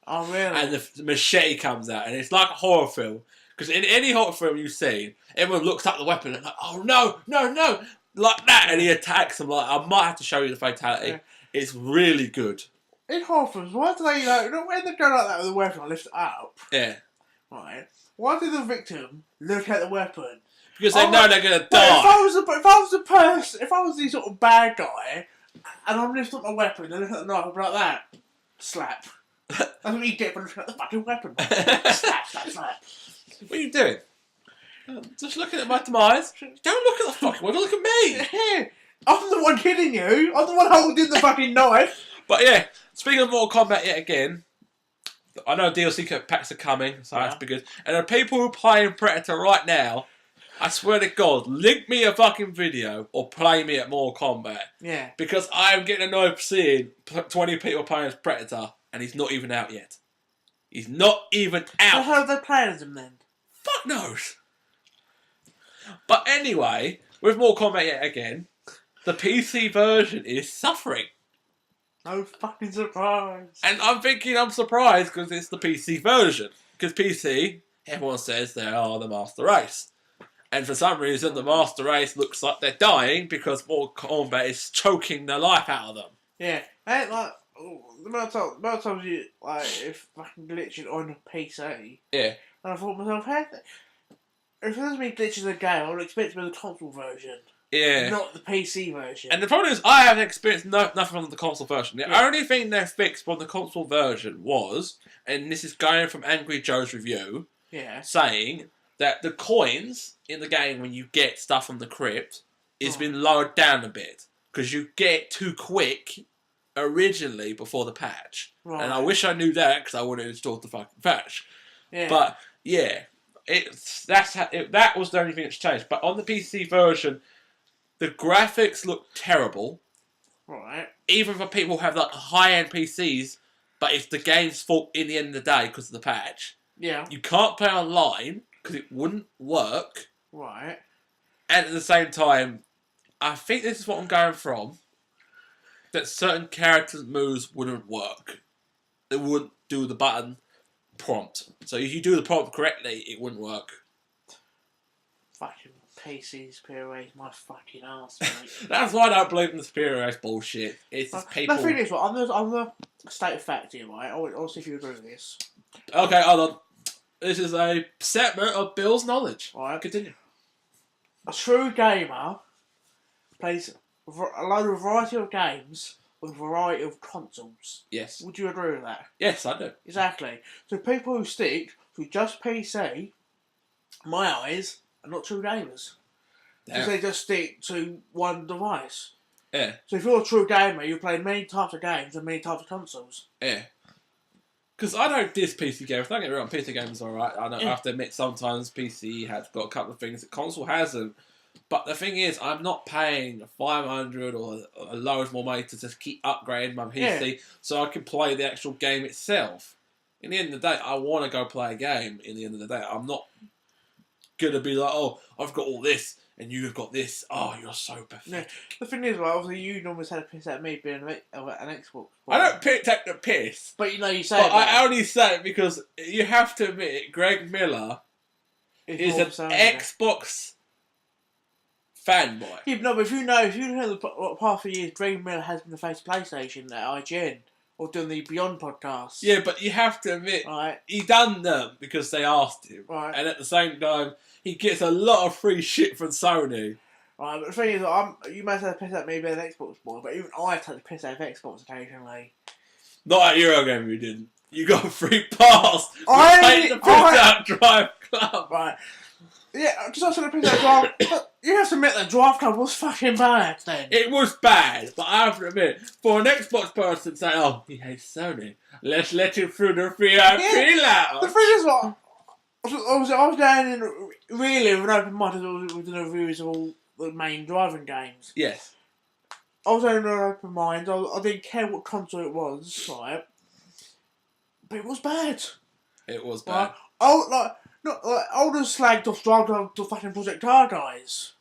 C: Oh, really?
B: and the machete comes out. And it's like a horror film. Because in any horror film you've seen, everyone looks up the weapon and like, oh no, no, no. Like that. And he attacks them. Like, I might have to show you the fatality.
C: Yeah.
B: It's really good.
C: In horror films, why do they, when they go like that with the weapon, lift it up,
B: Yeah.
C: right? Why did the victim look at the weapon?
B: Because they know they're going to
C: But
B: die.
C: if I was the person, if I was the sort of bad guy, and I'm lifting up my weapon and look at the knife, I'd be like that. Slap. That's what you get for looking at the fucking weapon. Slap, slap, slap.
B: What are you doing? Just looking at my demise. Don't look at the fucking one, look at me.
C: Yeah. I'm the one hitting you. I'm the one holding the fucking knife.
B: But yeah, speaking of Mortal Kombat yet again, I know DLC packs are coming, so that's be good. And the people who are playing Predator right now, I swear to God, link me a fucking video or play me at Mortal Kombat.
C: Yeah.
B: Because I am getting annoyed seeing 20 people playing as Predator and he's not even out yet. He's not even
C: So
B: out.
C: how are they playing them then?
B: Fuck knows. But anyway, with Mortal Kombat yet again, the PC version is suffering.
C: No fucking surprise.
B: And I'm surprised because it's the PC version. Because PC, everyone says they are the master race. And for some reason, the master race looks like they're dying because Mortal Kombat is choking the life out of them.
C: Yeah, ain't like the amount of times you like if fucking glitching on a PC.
B: Yeah.
C: And I thought to myself, hey, if there's me glitches in the game, I would expect to be the console version.
B: Yeah.
C: Not the PC version.
B: And the problem is, I haven't experienced nothing from the console version. The
C: Yeah.
B: only thing they fixed from the console version was, and this is going from Angry Joe's review, saying that the coins in the game when you get stuff from the crypt is been lowered down a bit because you get too quick originally before the patch.
C: Right.
B: And I wish I knew that because I would have installed the fucking patch.
C: Yeah.
B: But yeah, that was the only thing that's changed. But on the PC version, the graphics look terrible.
C: Right.
B: Even for people who have like high-end PCs, but it's the game's fault in the end of the day because of the patch.
C: Yeah.
B: You can't play online because it wouldn't work.
C: Right.
B: And at the same time, I think this is what I'm going from. That certain characters' moves wouldn't work. They wouldn't do the button prompt. So if you do the prompt correctly, it wouldn't work.
C: Fucking PCs, POA's my fucking ass, mate.
B: That's why I don't believe in the superior race bullshit. It's just people...
C: The thing is, I'm the state of fact here, right? I'll see if you agree with this.
B: Okay, hold on. This is a segment of Bill's knowledge.
C: Right.
B: Continue.
C: A true gamer plays a load of variety of games with a variety of consoles.
B: Yes.
C: Would you agree with that?
B: Yes, I do.
C: Exactly. So people who stick to just PC, in my eyes, are not true gamers. Because they just stick to one device.
B: Yeah.
C: So if you're a true gamer, you play many types of games and many types of consoles.
B: Yeah. Because I don't diss PC games. Don't get me wrong, PC games are alright. I have to admit sometimes PC has got a couple of things that console hasn't. But the thing is, I'm not paying $500 or a load more money to just keep upgrading my PC so I can play the actual game itself. In the end of the day, I want to go play a game. In the end of the day, I'm not going to be like, oh, I've got all this and you've got this. Oh, you're so pathetic.
C: Yeah. The thing is, well, obviously you normally had a piss at me being an Xbox.
B: I don't take the piss.
C: But you know, you say
B: But
C: it.
B: I only say it because you have to admit, Greg Miller is an Xbox fanboy.
C: Yeah, but no, but if you know the past few years, Greg Miller has been the face of PlayStation at IGN or doing the Beyond podcast.
B: Yeah, but you have to admit,
C: right.
B: He done them because they asked him.
C: Right.
B: And at the same time, he gets a lot of free shit from Sony.
C: Right, but the thing is, you may have to piss at me being an Xbox boy, but even I take the piss out of Xbox occasionally.
B: Not at Eurogame, you didn't. You got a free pass.
C: I
B: take the piss out Drive Club.
C: Right. Yeah, just also the piss out Drive. But you have to admit that Drive Club was fucking bad then.
B: It was bad, but I have to admit, for an Xbox person saying, oh, he hates Sony, let's let him through the free IP lounge.
C: The thing is, what I was going in really with an open mind with the reviews of all the main driving games.
B: Yes.
C: I was in an open mind. I didn't care what console it was, right? But it was bad.
B: It was bad.
C: Right? I would have slagged off Drive Club to fucking Project R guys.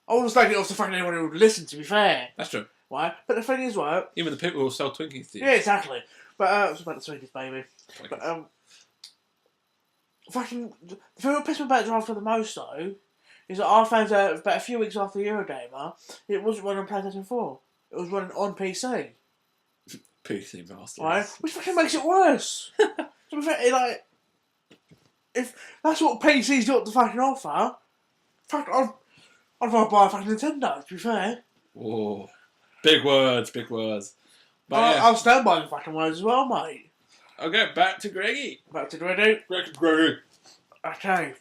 C: I would have slagged it off to fucking anyone who would listen, to be fair.
B: That's true.
C: Right? But the thing is, right?
B: Even the people who sell Twinkies to you.
C: Yeah, exactly. But, it was about the Twinkies, baby. But, fucking, the thing that pissed me about Drive Club the most, though, is that I found out about a few weeks after Eurogamer, it wasn't running on PlayStation 4. It was running on PC.
B: PC Master.
C: Right? Which fucking makes it worse. So, like, if that's what PC's got to fucking offer, fuck, I'd rather buy a fucking Nintendo, to be fair.
B: Oh, big words, big words. But
C: I'll stand by the fucking words as well, mate.
B: Okay, back to Greggy.
C: Back to Greggy.
B: Greggy.
C: Okay.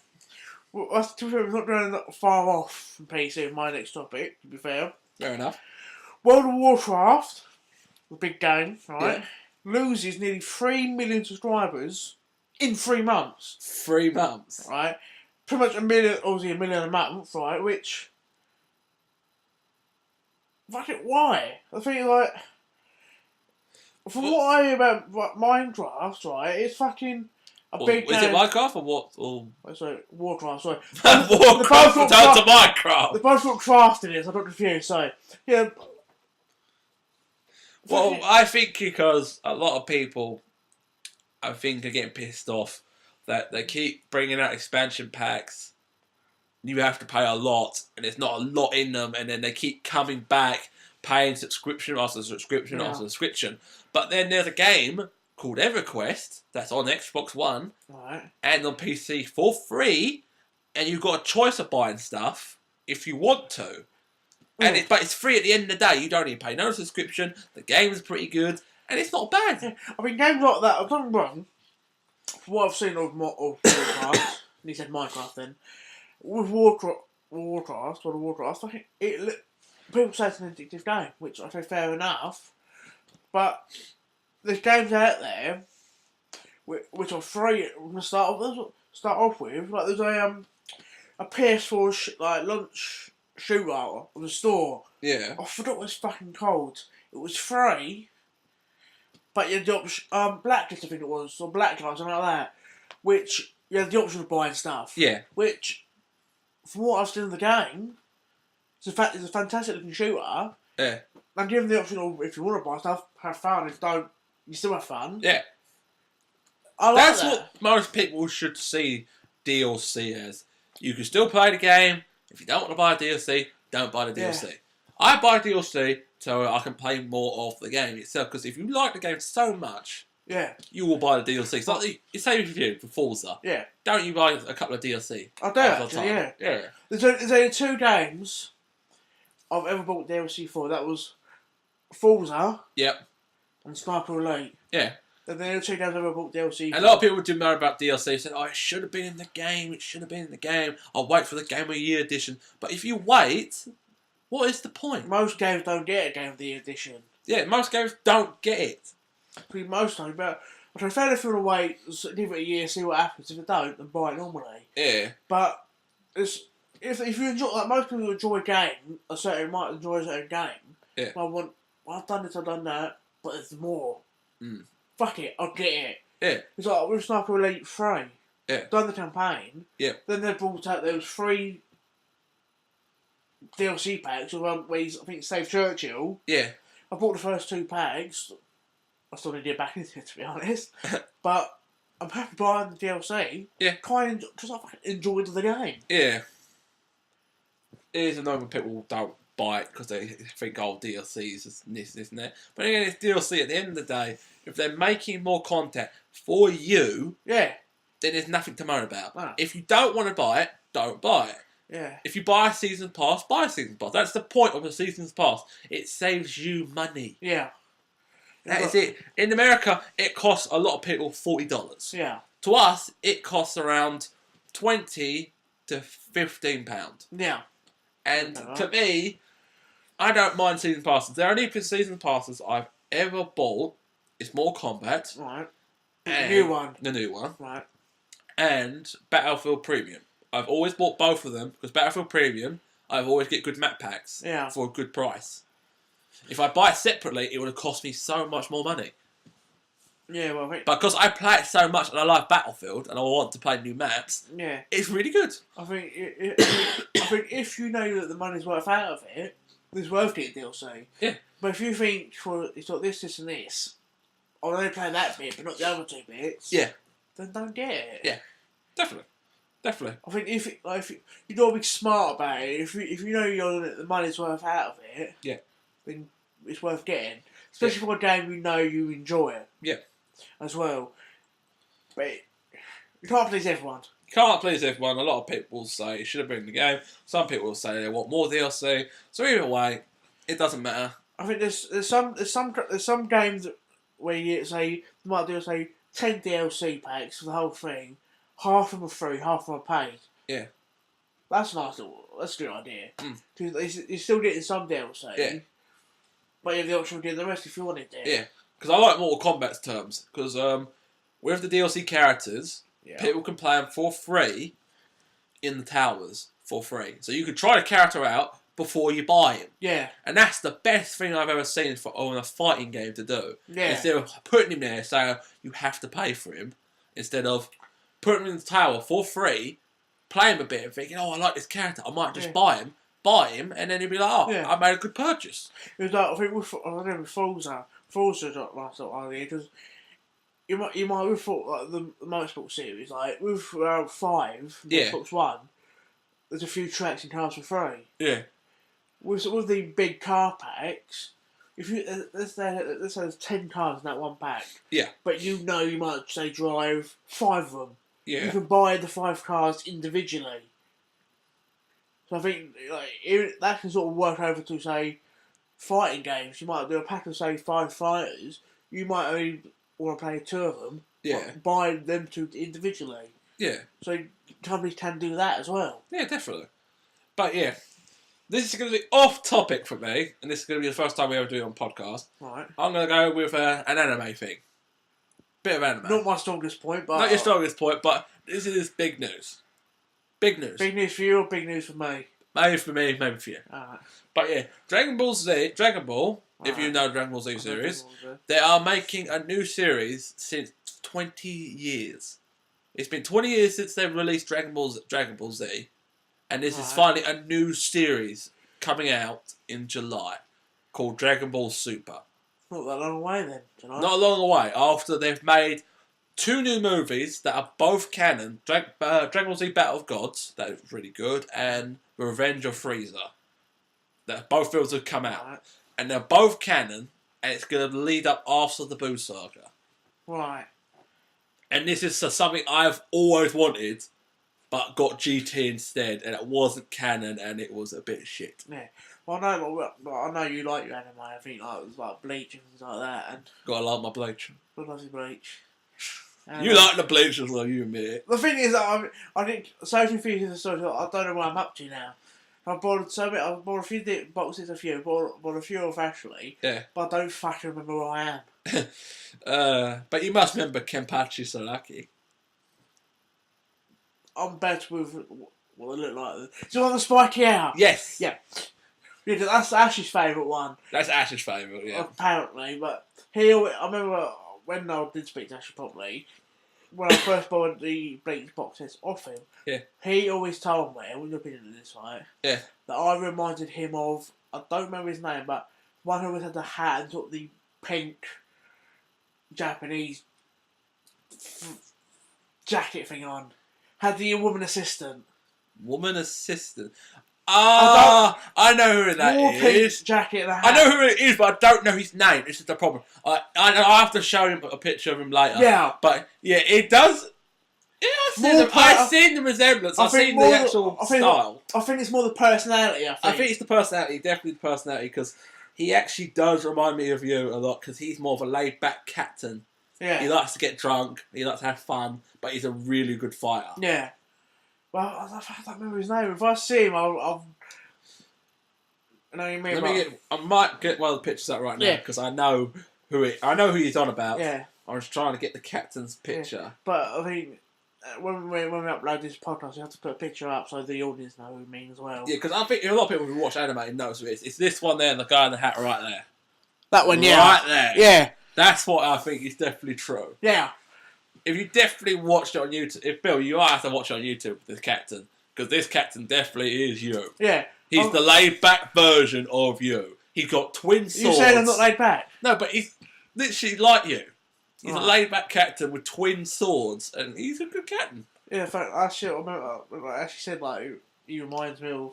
C: Well, to be fair, we're not going that far off from PC with my next topic, to be fair.
B: Fair enough.
C: World of Warcraft, the big game, right, loses nearly 3 million subscribers in 3 months.
B: 3 months?
C: Right? Pretty much obviously a million a month, right, which... Fuck it, why? I think, like... From what I hear about Minecraft, right, it's fucking...
B: Is it Minecraft or what?
C: Sorry, Warcraft, sorry.
B: Warcraft down to Minecraft!
C: They both look crafted in it, so I'm not confused, so... Yeah...
B: Well, I think because a lot of people, I think, are getting pissed off that they keep bringing out expansion packs. You have to pay a lot, and there's not a lot in them, and then they keep coming back, paying subscription after subscription after subscription. But then there's a game called EverQuest that's on Xbox One and on PC for free, and you've got a choice of buying stuff if you want to. And but it's free at the end of the day. You don't even pay no subscription. The game's pretty good, and it's not bad.
C: Yeah. I mean, games like that, I've done wrong. From what I've seen of Warcraft, and he said Minecraft then, with Warcraft, I think people say it's an addictive game, which I say fair enough. But there's games out there which are free from the start off with. Like there's a PS4 launch shooter on the store.
B: Yeah.
C: I forgot what it's fucking called. It was free, but you had the option, Blacklist I think it was, or Blacklight, something like that, which you had the option of buying stuff.
B: Yeah.
C: Which, from what I've seen in the game, it's a fantastic looking shooter.
B: Yeah.
C: And given the option of if you want to buy stuff, have fun. If don't, you still have fun.
B: Yeah.
C: I like
B: That's
C: that.
B: what most people should see DLC as. You can still play the game. If you don't want to buy a DLC, don't buy the DLC. I buy DLC so I can play more of the game itself. Because if you like the game so much, you will buy the DLC. So it's same with you for Forza.
C: Yeah.
B: Don't you buy a couple of DLC?
C: I do actually, yeah. There's only 2 games I've ever bought DLC for. That was Forza.
B: Yep.
C: And Sniper Elite.
B: Yeah.
C: And then the 2 games I've ever bought DLC for.
B: A lot of people do know about DLC. Said, "Oh, it should have been in the game. It should have been in the game. I'll wait for the Game of the Year edition." But if you wait, what is the point?
C: Most games don't get a Game of the Year edition.
B: Yeah, most games don't get it.
C: Pretty most times, but I prefer if you want to wait, give it a year, see what happens. If it don't, then buy it normally.
B: Yeah.
C: But if you enjoy, like most people enjoy a game, might enjoy a certain game.
B: Yeah.
C: Well, I've done this, I've done that, but there's more.
B: Mm.
C: Fuck it, I'll get it.
B: Yeah.
C: It's like with Sniper Elite 3.
B: Yeah.
C: Done the campaign.
B: Yeah.
C: Then they brought out those 3 DLC packs where he's, I think, saved Churchill.
B: Yeah.
C: I bought the first 2 packs. I still need to get back into it, to be honest. But I'm happy buying the DLC.
B: Yeah.
C: Because I fucking enjoyed the game.
B: Yeah. It is annoying when people don't buy it because they think, oh, DLC is this, and that. But again, it's DLC. At the end of the day, if they're making more content for you, then there's nothing to moan about.
C: No.
B: If you don't want to buy it, don't buy it.
C: Yeah.
B: If you buy a season pass, buy a season pass. That's the point of a season pass. It saves you money.
C: Yeah.
B: That is it. In America, it costs a lot of people $40.
C: Yeah.
B: To us, it costs around £20 to £15.
C: Yeah.
B: And to me, I don't mind season passes. The only season passes I've ever bought is more Kombat.
C: Right. The new one.
B: The new one.
C: Right.
B: And Battlefield Premium. I've always bought both of them because Battlefield Premium, I've always get good map packs for a good price. If I buy it separately, it would have cost me so much more money.
C: Yeah, well, I think...
B: But because I play it so much and I like Battlefield and I want to play new maps, it's really good.
C: I think if you know that the money's worth out of it, it's worth getting DLC.
B: Yeah.
C: But if you think, it's got this, this and this, I'll only play that bit but not the other 2 bits, then don't get it.
B: Yeah, definitely.
C: I think if you got to be smart about it. If you know the money's worth out of it, then it's worth getting. Especially for a game you know you enjoy it.
B: Yeah.
C: As well. But you can't please everyone.
B: You can't please everyone. A lot of people will say it should have been in the game. Some people will say they want more DLC. So either way, it doesn't matter.
C: I think there's some games where you say you might do 10 DLC packs for the whole thing. Half of them are free, half of them are paid.
B: Yeah.
C: That's nice. That's a good idea. Because you're still getting some DLC.
B: Yeah.
C: But you have the option of getting the rest if you wanted to.
B: Yeah. Because I like Mortal Kombat's terms. Because with the DLC characters, people can play them for free in the towers for free. So you can try the character out before you buy him. Yeah. And that's the best thing I've ever seen on a fighting game to do. Yeah. Instead of putting him there saying you have to pay for him, instead of putting him in the tower for free, play him a bit and thinking, oh, I like this character, I might just buy him, and then he'll be like, oh, I made a good purchase.
C: It was like, I think with Forza, Forza got my sort of idea because you might have thought like the Motorsport series, like with 5,
B: Yeah.
C: Xbox One, there's a few tracks in cars for free.
B: Yeah.
C: With the big car packs, if you let's say there's 10 cars in that one pack,
B: Yeah.
C: but you might say drive 5 of them. You
B: Yeah.
C: can buy the 5 cars individually. So I think that can sort of work over to say fighting games. You might do a pack of say 5 fighters. You might only want to play 2 of them.
B: Yeah.
C: But buy them 2 individually.
B: Yeah.
C: So companies can do that as well.
B: Yeah, definitely. But yeah, this is going to be off topic for me, and this is going to be the first time we ever do it on podcast.
C: Right.
B: I'm going to go with an anime thing. Bit of anime.
C: Not my strongest point, but
B: Not your strongest point, but this is big news. Big news.
C: big news for you or big news for me?
B: Maybe for me, maybe for you.
C: Alright.
B: But yeah, Dragon Ball, if you know Dragon Ball Z series, they are making a new series since 20 years. It's been 20 years since they've released Dragon Ball Z, and this is finally a new series coming out in July called Dragon Ball Super.
C: Not that long away then, tonight.
B: Not long away after they've made 2 new movies that are both canon. Dragon Ball Z Battle of Gods, that is really good, and Revenge of Frieza. That both films have come out.
C: Right.
B: And they're both canon, and it's going to lead up after the Buu Saga.
C: Right.
B: And this is something I've always wanted, but got GT instead, and it wasn't canon, and it was a bit shit.
C: Yeah. Well, I know you like your anime. I think like Bleach and things like that, and
B: Gotta like my Bleach.
C: I love your Bleach.
B: You like the Bleach as well, you admit it.
C: The thing is that I think so confused as I don't know what I'm up to now. I bought a few boxes of you, bought a few of Ashley.
B: Yeah.
C: But I don't fucking remember where I am.
B: But you must remember Kenpachi Saraki.
C: I'm better with what they look like. So on the spiky hair.
B: Yes.
C: Yeah. Yeah, 'cause that's Ash's favourite one.
B: That's Ash's favourite, yeah.
C: Apparently, but I remember when I did speak to Ash properly, when I first bought the Bleach boxes off him,
B: Yeah.
C: he always told me, and we're looking at this, right,
B: Yeah.
C: that I reminded him of, I don't remember his name, but one who always had the hat and took the pink Japanese jacket thing on. Had the woman assistant.
B: Woman assistant. I know who that
C: More pink
B: is.
C: jacket and a hat.
B: I know who it is, but I don't know his name. This is the problem. I have to show him a picture of him later.
C: Yeah.
B: But yeah, it does. Yeah, I've seen the resemblance. I've seen the actual style.
C: I think it's more the personality.
B: I think it's the personality, definitely the personality, because he actually does remind me of you a lot, because he's more of a laid-back captain.
C: Yeah.
B: He likes to get drunk, he likes to have fun, but he's a really good fighter.
C: Yeah. Well, I don't remember his name. If I see him, I'll I know what you mean.
B: I might get one of the pictures out right now,
C: Yeah.
B: because I know who he's on about.
C: Yeah.
B: I was trying to get the captain's picture.
C: Yeah. But I think when we upload this podcast, we have to put a picture up so the audience know who we mean as well.
B: Yeah, because I think a lot of people who watch anime know who it is. It's this one there and the guy in the hat right there.
C: That one, yeah.
B: Right there.
C: Yeah.
B: That's what I think is definitely true.
C: Yeah.
B: If you definitely watched it on YouTube, Bill, you might have to watch it on YouTube with this captain, because this captain definitely is you.
C: Yeah.
B: He's the laid-back version of you. He's got twin swords.
C: You said I'm not laid back.
B: No, but he's literally like you. He's a
C: Right.
B: laid-back captain with twin swords, and he's a good captain.
C: Yeah, in fact, I actually said, like, he reminds me of...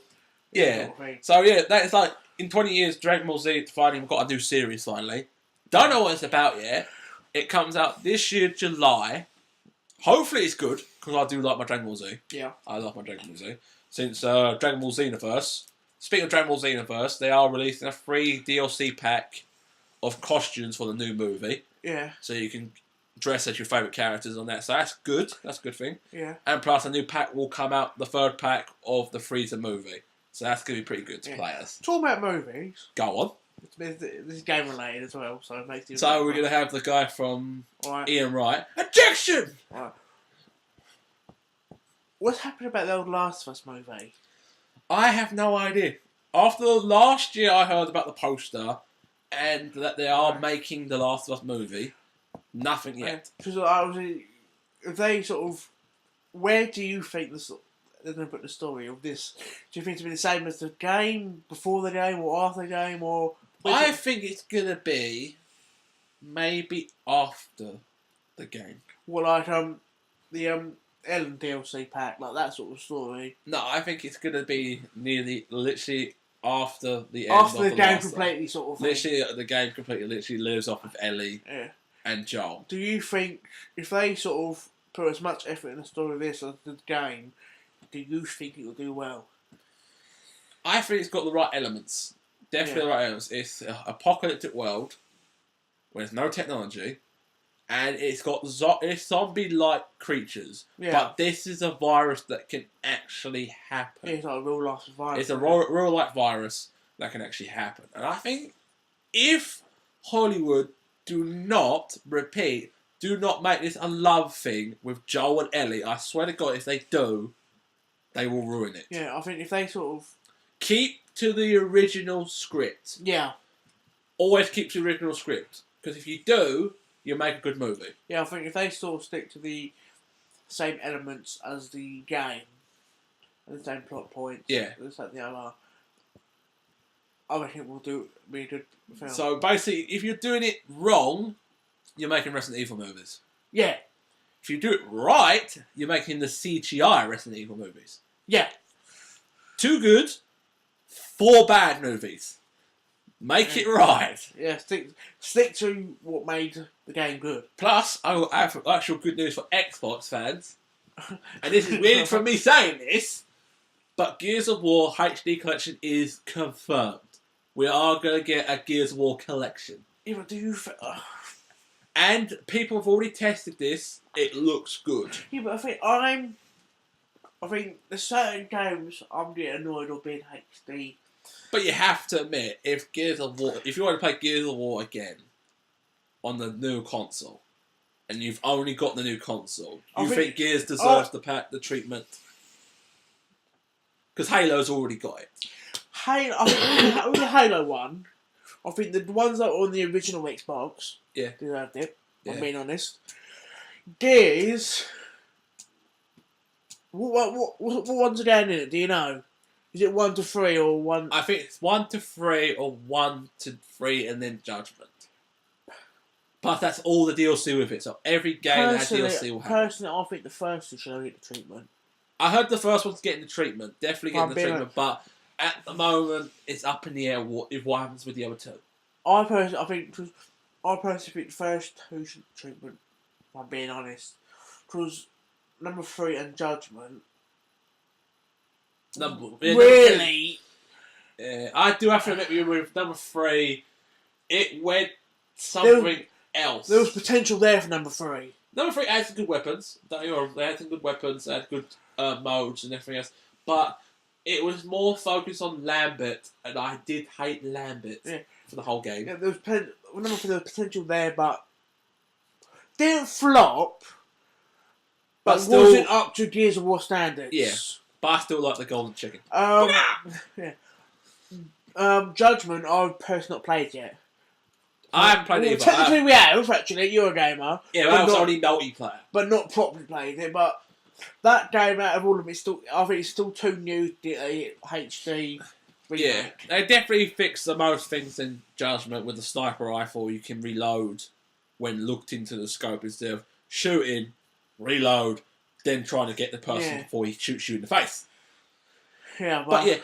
B: Yeah.
C: Sort of thing.
B: So, yeah, that is like, in 20 years, Dragon Ball Z finally got a new series, finally. Don't know what it's about yet. It comes out this year, July. Hopefully it's good, because I do like my Dragon Ball Z.
C: Yeah.
B: I love my Dragon Ball Z. Since Dragon Ball Xenoverse. Speaking of Dragon Ball Xenoverse, they are releasing a free DLC pack of costumes for the new movie.
C: Yeah.
B: So you can dress as your favourite characters on that. So that's good. That's a good thing.
C: Yeah.
B: And plus a new pack will come out, the third pack of the Frieza movie. So that's going to be pretty good to play as.
C: Talking about movies,
B: Go on.
C: this is game related as well, so it makes it...
B: So we're going to have the guy from
C: Right.
B: Ian Wright. Objection!
C: Right. What's happened about the old Last of Us movie?
B: I have no idea. After last year I heard about the poster and that they are making the Last of Us movie. Nothing yet.
C: Because if they sort of... Where do you think they're going to put the story of this? Do you think it's going to be the same as the game, before the game, or after the game, or...
B: I think it's going to be maybe after the game.
C: Well, like the Ellen DLC pack, like that sort of story.
B: No, I think it's going to be literally after the end
C: After
B: of
C: the
B: the
C: game
B: last
C: completely, sort of thing.
B: Literally, the game completely literally lives off of Ellie and Joel.
C: Do you think if they sort of put as much effort in the story of this as the game, do you think it will do well?
B: I think it's got the right elements. Definitely the right elements. It's an apocalyptic world where there's no technology, and it's got it's zombie-like creatures.
C: Yeah.
B: But this is a virus that can actually happen.
C: It's like a real life virus.
B: It's a real-life virus that can actually happen. And I think if Hollywood do not make this a love thing with Joel and Ellie, I swear to God, if they do, they will ruin it.
C: Yeah, I think if they sort of...
B: Keep to the original script.
C: Yeah.
B: Always keep to the original script. Because if you do, you'll make a good movie.
C: Yeah, I think if they sort of stick to the same elements as the game, and the same plot points, it's like the other, I reckon it will be a good film.
B: So basically, if you're doing it wrong, you're making Resident Evil movies.
C: Yeah.
B: If you do it right, you're making the CGI Resident Evil movies.
C: Yeah.
B: 2 good, 4 bad movies. Make it right.
C: Yeah, stick to what made the game good.
B: Plus, I will have actual good news for Xbox fans. And this is weird for me saying this, but Gears of War HD collection is confirmed. We are going to get a Gears of War collection.
C: Yeah, but do you...
B: And people have already tested this. It looks good.
C: Yeah, but I think there's certain games I'm getting annoyed of being HD.
B: But you have to admit, if you want to play Gears of War again on the new console, and you've only got the new console, you think Gears deserves the treatment? Because Halo's already got it.
C: I think with the Halo one, I think the ones that were on the original Xbox deserved it. I'm being honest. Gears. What ones are down in it? Do you know? Is it 1 to 3 or 1?
B: I think it's 1 to 3 or 1 to 3 and then Judgment. But that's all the DLC with it. So every game that has DLC will have.
C: Personally, I think the first two should get the treatment.
B: I heard the first one's getting the treatment. Definitely getting the treatment. But at the moment, it's up in the air what happens with the other two.
C: I personally think the first two should get treatment. If I'm being honest. Because number 3 and Judgment. Really?
B: I do have to admit with number 3, it went something else.
C: There was potential there for number 3.
B: Number 3 had some good weapons. They had some good weapons, they had good modes and everything else. But it was more focused on Lambert, and I did hate Lambert for the whole game.
C: Yeah, there was potential there, but didn't flop. But
B: still,
C: wasn't up to Gears of War standards.
B: Yeah. But I still like the golden chicken.
C: Judgment, I've personally not played yet.
B: I haven't played it either.
C: Technically we have, actually. You're a gamer.
B: Yeah, but that was only multiplayer.
C: But not properly played it. But that game, out of all of it, I think it's still too new to get a HD remake.
B: Yeah, they definitely fixed the most things in Judgment with the sniper rifle. You can reload when looked into the scope instead of shooting, reload, then trying to get the person before he shoots you in the face.
C: Yeah,
B: but yeah,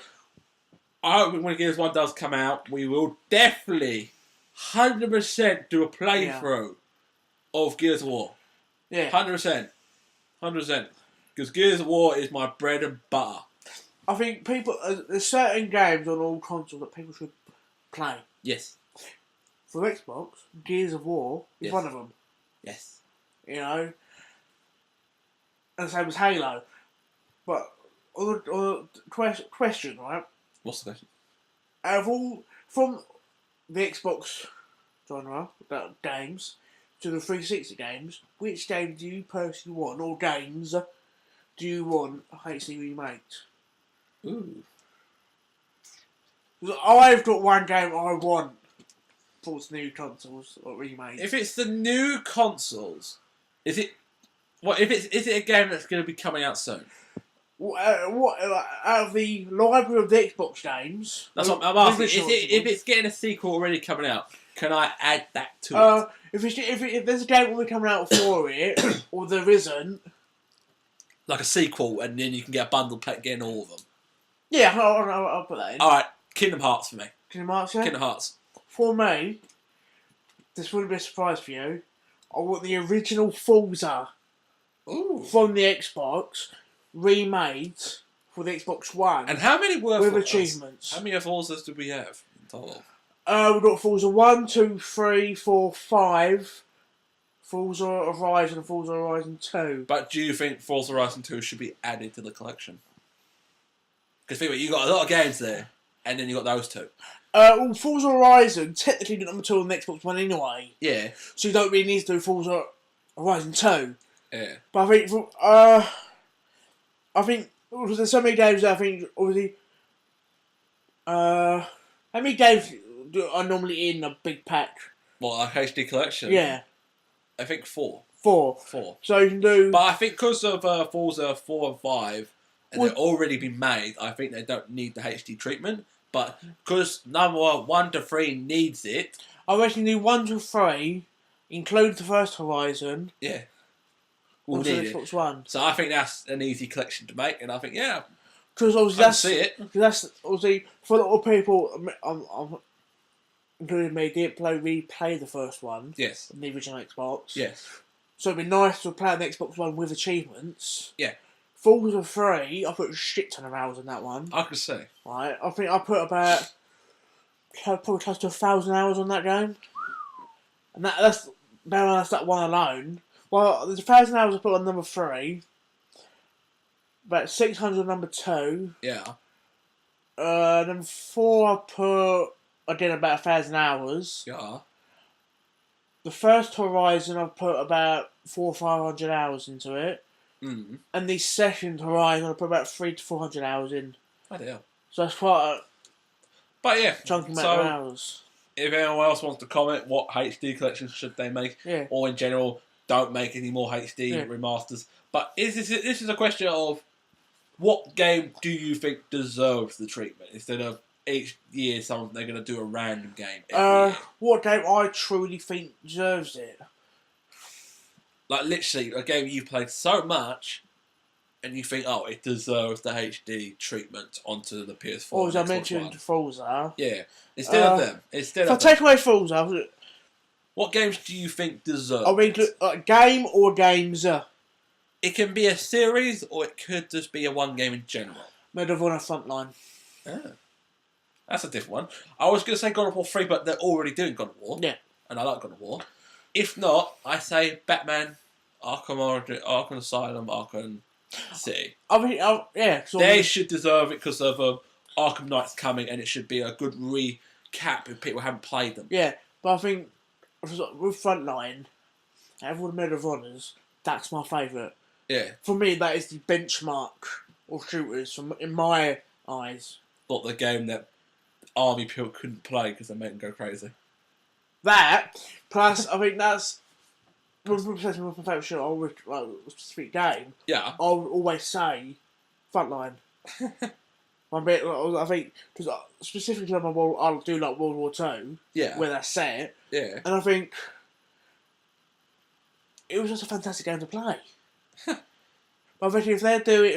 B: I hope when Gears 1 does come out, we will definitely 100% do a playthrough of Gears of War.
C: Yeah.
B: 100%. 100%. Because Gears of War is my bread and butter.
C: I think there's certain games on all consoles that people should play.
B: Yes.
C: For Xbox, Gears of War is one of them.
B: Yes.
C: You know? And the same as Halo. But, question, right?
B: What's the question?
C: Out of all, from the Xbox genre, games, to the 360 games, which game do you personally want, or games do you want HD remaked?
B: Ooh.
C: I've got one game I want for its new consoles or remade.
B: If it's the new consoles, is it a game that's going to be coming out soon?
C: Out of the library of the Xbox games?
B: That's what I'm asking. If it's getting a sequel already coming out, can I add that to it?
C: If there's a game will be coming out for it, or there isn't,
B: Like a sequel, and then you can get a bundle pack getting all of them.
C: yeah, I'll put that in.
B: Alright, Kingdom Hearts for me.
C: Kingdom Hearts, yeah?
B: Kingdom Hearts.
C: For me, this wouldn't be a surprise for you. I want the original Forza
B: Ooh.
C: from the Xbox remade for the Xbox One.
B: And how many were
C: with
B: for
C: achievements?
B: How many of Forzas do we have in total?
C: We've got Forza 1, 2, 3, 4, 5. Forza Horizon and Forza Horizon 2.
B: But do you think Forza Horizon 2 should be added to the collection? Because think about it, you got a lot of games there, and then you got those two.
C: Well, Forza Horizon technically got number 2 on the Xbox One anyway.
B: Yeah.
C: So you don't really need to do Forza Horizon 2.
B: Yeah.
C: But I think because there's so many games that I think obviously how many games are normally in a big pack?
B: What, a HD collection?
C: Yeah.
B: I think 4.
C: 4. So you can do.
B: But I think because of Forza 4 and 5, and they've already been made, I think they don't need the HD treatment. But because number 1 to 3 needs it.
C: I reckon do 1 to 3, include the first Horizon.
B: Yeah. We'll
C: Also
B: need
C: Xbox
B: it.
C: One.
B: So I think that's an easy collection to make, and I think, yeah.
C: Because obviously
B: I can see it.
C: Because that's obviously for a lot of people, including me, didn't replay the first one.
B: Yes.
C: On the original Xbox.
B: Yes.
C: So it'd be nice to play on the Xbox One with achievements.
B: Yeah.
C: Forza 3, I put a shit ton of hours in that one.
B: I could see.
C: Right, I think I put about probably close to 1,000 hours on that game, and that's that one alone. Well, there's 1,000 hours I put on number 3, about 600 on number 2.
B: Yeah.
C: Number 4 I did about 1,000 hours.
B: Yeah.
C: The first Horizon I put about 400 or 500 hours into it.
B: Mm.
C: And the second Horizon I put about 300 to 400 hours in.
B: Bloody hell.
C: So that's quite
B: But yeah,
C: a chunky amount of hours.
B: If anyone else wants to comment, what HD collections should they make?
C: Yeah.
B: Or in general, don't make any more HD remasters. But this is a question of what game do you think deserves the treatment instead of each year they're going to do a random game every year.
C: What game I truly think deserves it?
B: Like literally a game you've played so much and you think, oh, it deserves the HD treatment onto the PS4.
C: Or as I
B: Xbox
C: mentioned,
B: One.
C: Forza.
B: Yeah. Instead of them.
C: If I take away Forza,
B: what games do you think deserve
C: I mean, a game or games?
B: It can be a series or it could just be a one game in general.
C: Medal of Honor Frontline.
B: Ah. That's a different one. I was going to say God of War 3, but they're already doing God of War.
C: Yeah.
B: And I like God of War. If not, I say Batman, Arkham Asylum, Arkham City.
C: I mean, yeah.
B: They should deserve it because of Arkham Knight's coming and it should be a good recap if people haven't played them.
C: Yeah, but I think with Frontline, out of all the Medal of Honors, that's my favourite.
B: Yeah.
C: For me, that is the benchmark of shooters in my eyes.
B: Not the game that army people couldn't play because they made them go crazy.
C: That, plus, I think that's my favourite shooter, like a specific game.
B: Yeah.
C: I would always say Frontline. I think, because specifically I do like World War 2,
B: yeah,
C: where that's set.
B: Yeah.
C: And I think it was just a fantastic game to play. But I think if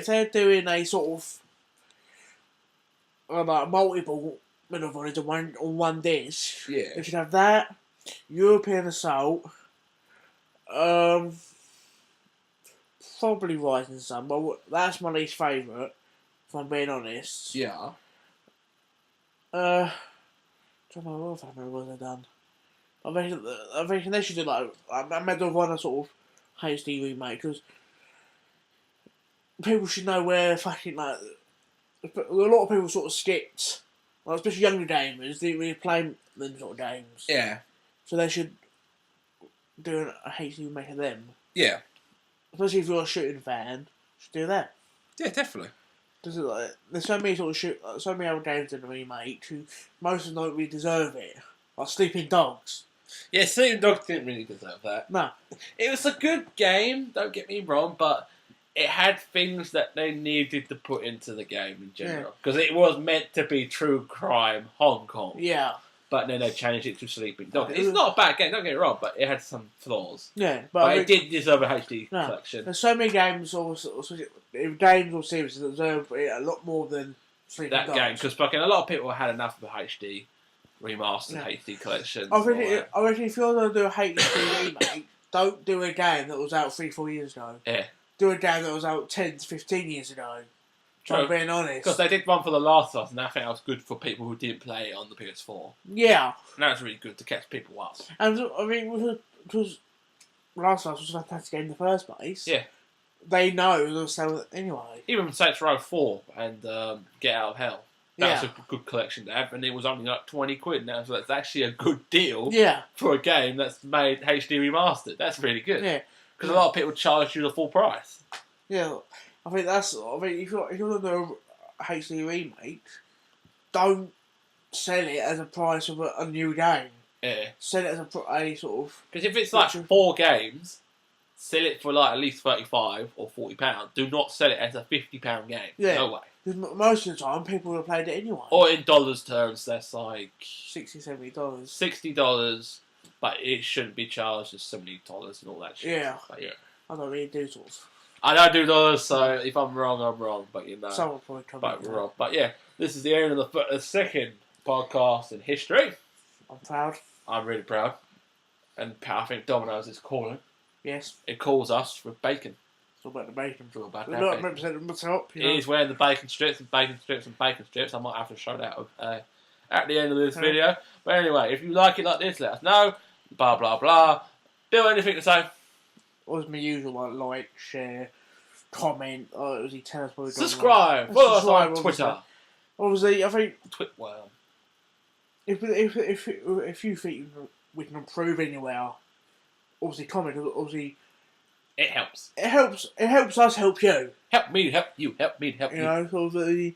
C: they're doing a sort of like multiple Medal of Honors on one disc,
B: yeah,
C: they should have that, European Assault, probably Rising Sun, but that's my least favourite, if I'm being honest.
B: Yeah.
C: I don't know what other Medal they've done. I think they should do like a Medal of Honor sort of HD remake, because people should know where fucking like a lot of people sort of skipped, like, especially younger gamers didn't really play them sort of games.
B: Yeah.
C: So they should do a HD remake of them.
B: Yeah.
C: Especially if you're a shooting fan, you should do that.
B: Yeah, definitely.
C: There's so many so many other games in the remake who most of them don't really deserve it. Like Sleeping Dogs.
B: Yeah, Sleeping Dogs didn't really deserve that.
C: No.
B: It was a good game, don't get me wrong, but it had things that they needed to put into the game in general. Because it was meant to be true crime Hong Kong.
C: Yeah.
B: But then they changed it to Sleeping Dog. It's not a bad game, don't get it wrong, but it had some flaws.
C: Yeah,
B: but it did deserve a HD
C: no,
B: collection.
C: There's so many games or games or series that deserve it a lot more than Sleeping Dogs.
B: That game, because fucking a lot of people had enough of a HD remastered HD collection.
C: I reckon if you're going to do a HD remake, don't do a game that was out 3-4 years ago.
B: Yeah.
C: Do a game that was out 10 to 15 years ago. I'm being honest.
B: Because they did one for The Last of Us, and I think that was good for people who didn't play it on the PS4.
C: Yeah.
B: And that was really good to catch people up.
C: And I mean, because Last of Us was a fantastic game in the first place.
B: Yeah.
C: They know they'll sell it anyway.
B: Even Saints Row 4 and Get Out of Hell. That was a good collection to have, and it was only like 20 quid now, so that's actually a good deal for a game that's made HD remastered. That's really good.
C: Yeah.
B: Because a lot of people charge you the full price.
C: Yeah. I think if you're going to do a HD remake, don't sell it as a price of a new game.
B: Yeah.
C: Sell it as a sort of...
B: Because if it's like 4 games, sell it for like at least £35 or £40. Do not sell it as a £50 game.
C: Yeah.
B: No way.
C: Because most of the time, people would have played it anyway.
B: Or in dollars terms, that's like...
C: $60, $70.
B: $60, but it shouldn't be charged as $70 and all that shit.
C: Yeah.
B: But yeah.
C: I don't really do sort of...
B: I don't do dollars, so if I'm wrong, I'm wrong. But you know,
C: someone probably come
B: but we're wrong. But yeah, this is the end of the second podcast in history.
C: I'm proud.
B: I'm really proud, and I think Domino's is calling.
C: Yes.
B: It calls us with bacon.
C: It's all about the bacon.
B: It's all about
C: We're
B: that
C: not
B: bacon.
C: representing myself.
B: It is wearing the bacon strips and bacon strips and bacon strips. I might have to show that at the end of this video. But anyway, if you like it like this, let us know. Blah blah blah. Do anything to say?
C: Always my usual like, share, comment. Obviously, tell us what we've done.
B: Subscribe. Follow us on Twitter.
C: Obviously, I think
B: Well,
C: if you think we can improve anywhere, obviously comment. Obviously,
B: it helps.
C: It helps us help you.
B: Help me, help you. Help me, help you.
C: You know, so the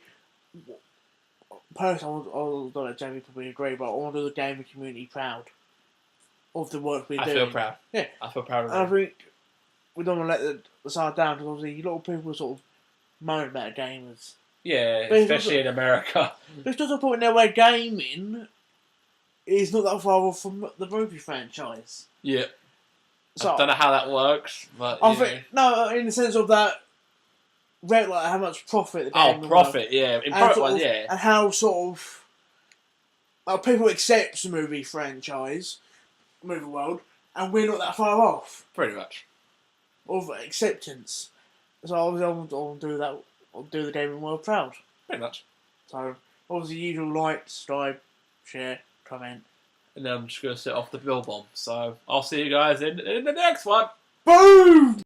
C: personally, I don't know if Jamie probably agree, but I want to do the gaming community proud of the work we're doing.
B: I feel proud.
C: Yeah,
B: I feel proud of
C: and I
B: it.
C: think we don't want to let the side down because obviously a lot of people sort of moan about gamers.
B: Yeah,
C: But
B: especially in America.
C: There's just a point now where gaming is not that far off from the movie franchise.
B: Yeah.
C: So,
B: I don't know how that works, but
C: I think in the sense of that, like how much profit the game will
B: profit, yeah, in profit one, yeah,
C: and how sort of people accept the movie franchise, movie world, and we're not that far off
B: pretty much
C: of acceptance. So obviously, I want to do that. I'll do the gaming world proud.
B: pretty much.
C: So obviously, usual like, subscribe, share, comment.
B: And then I'm just going to set off the bill bomb. So I'll see you guys in the next one.
C: Boom!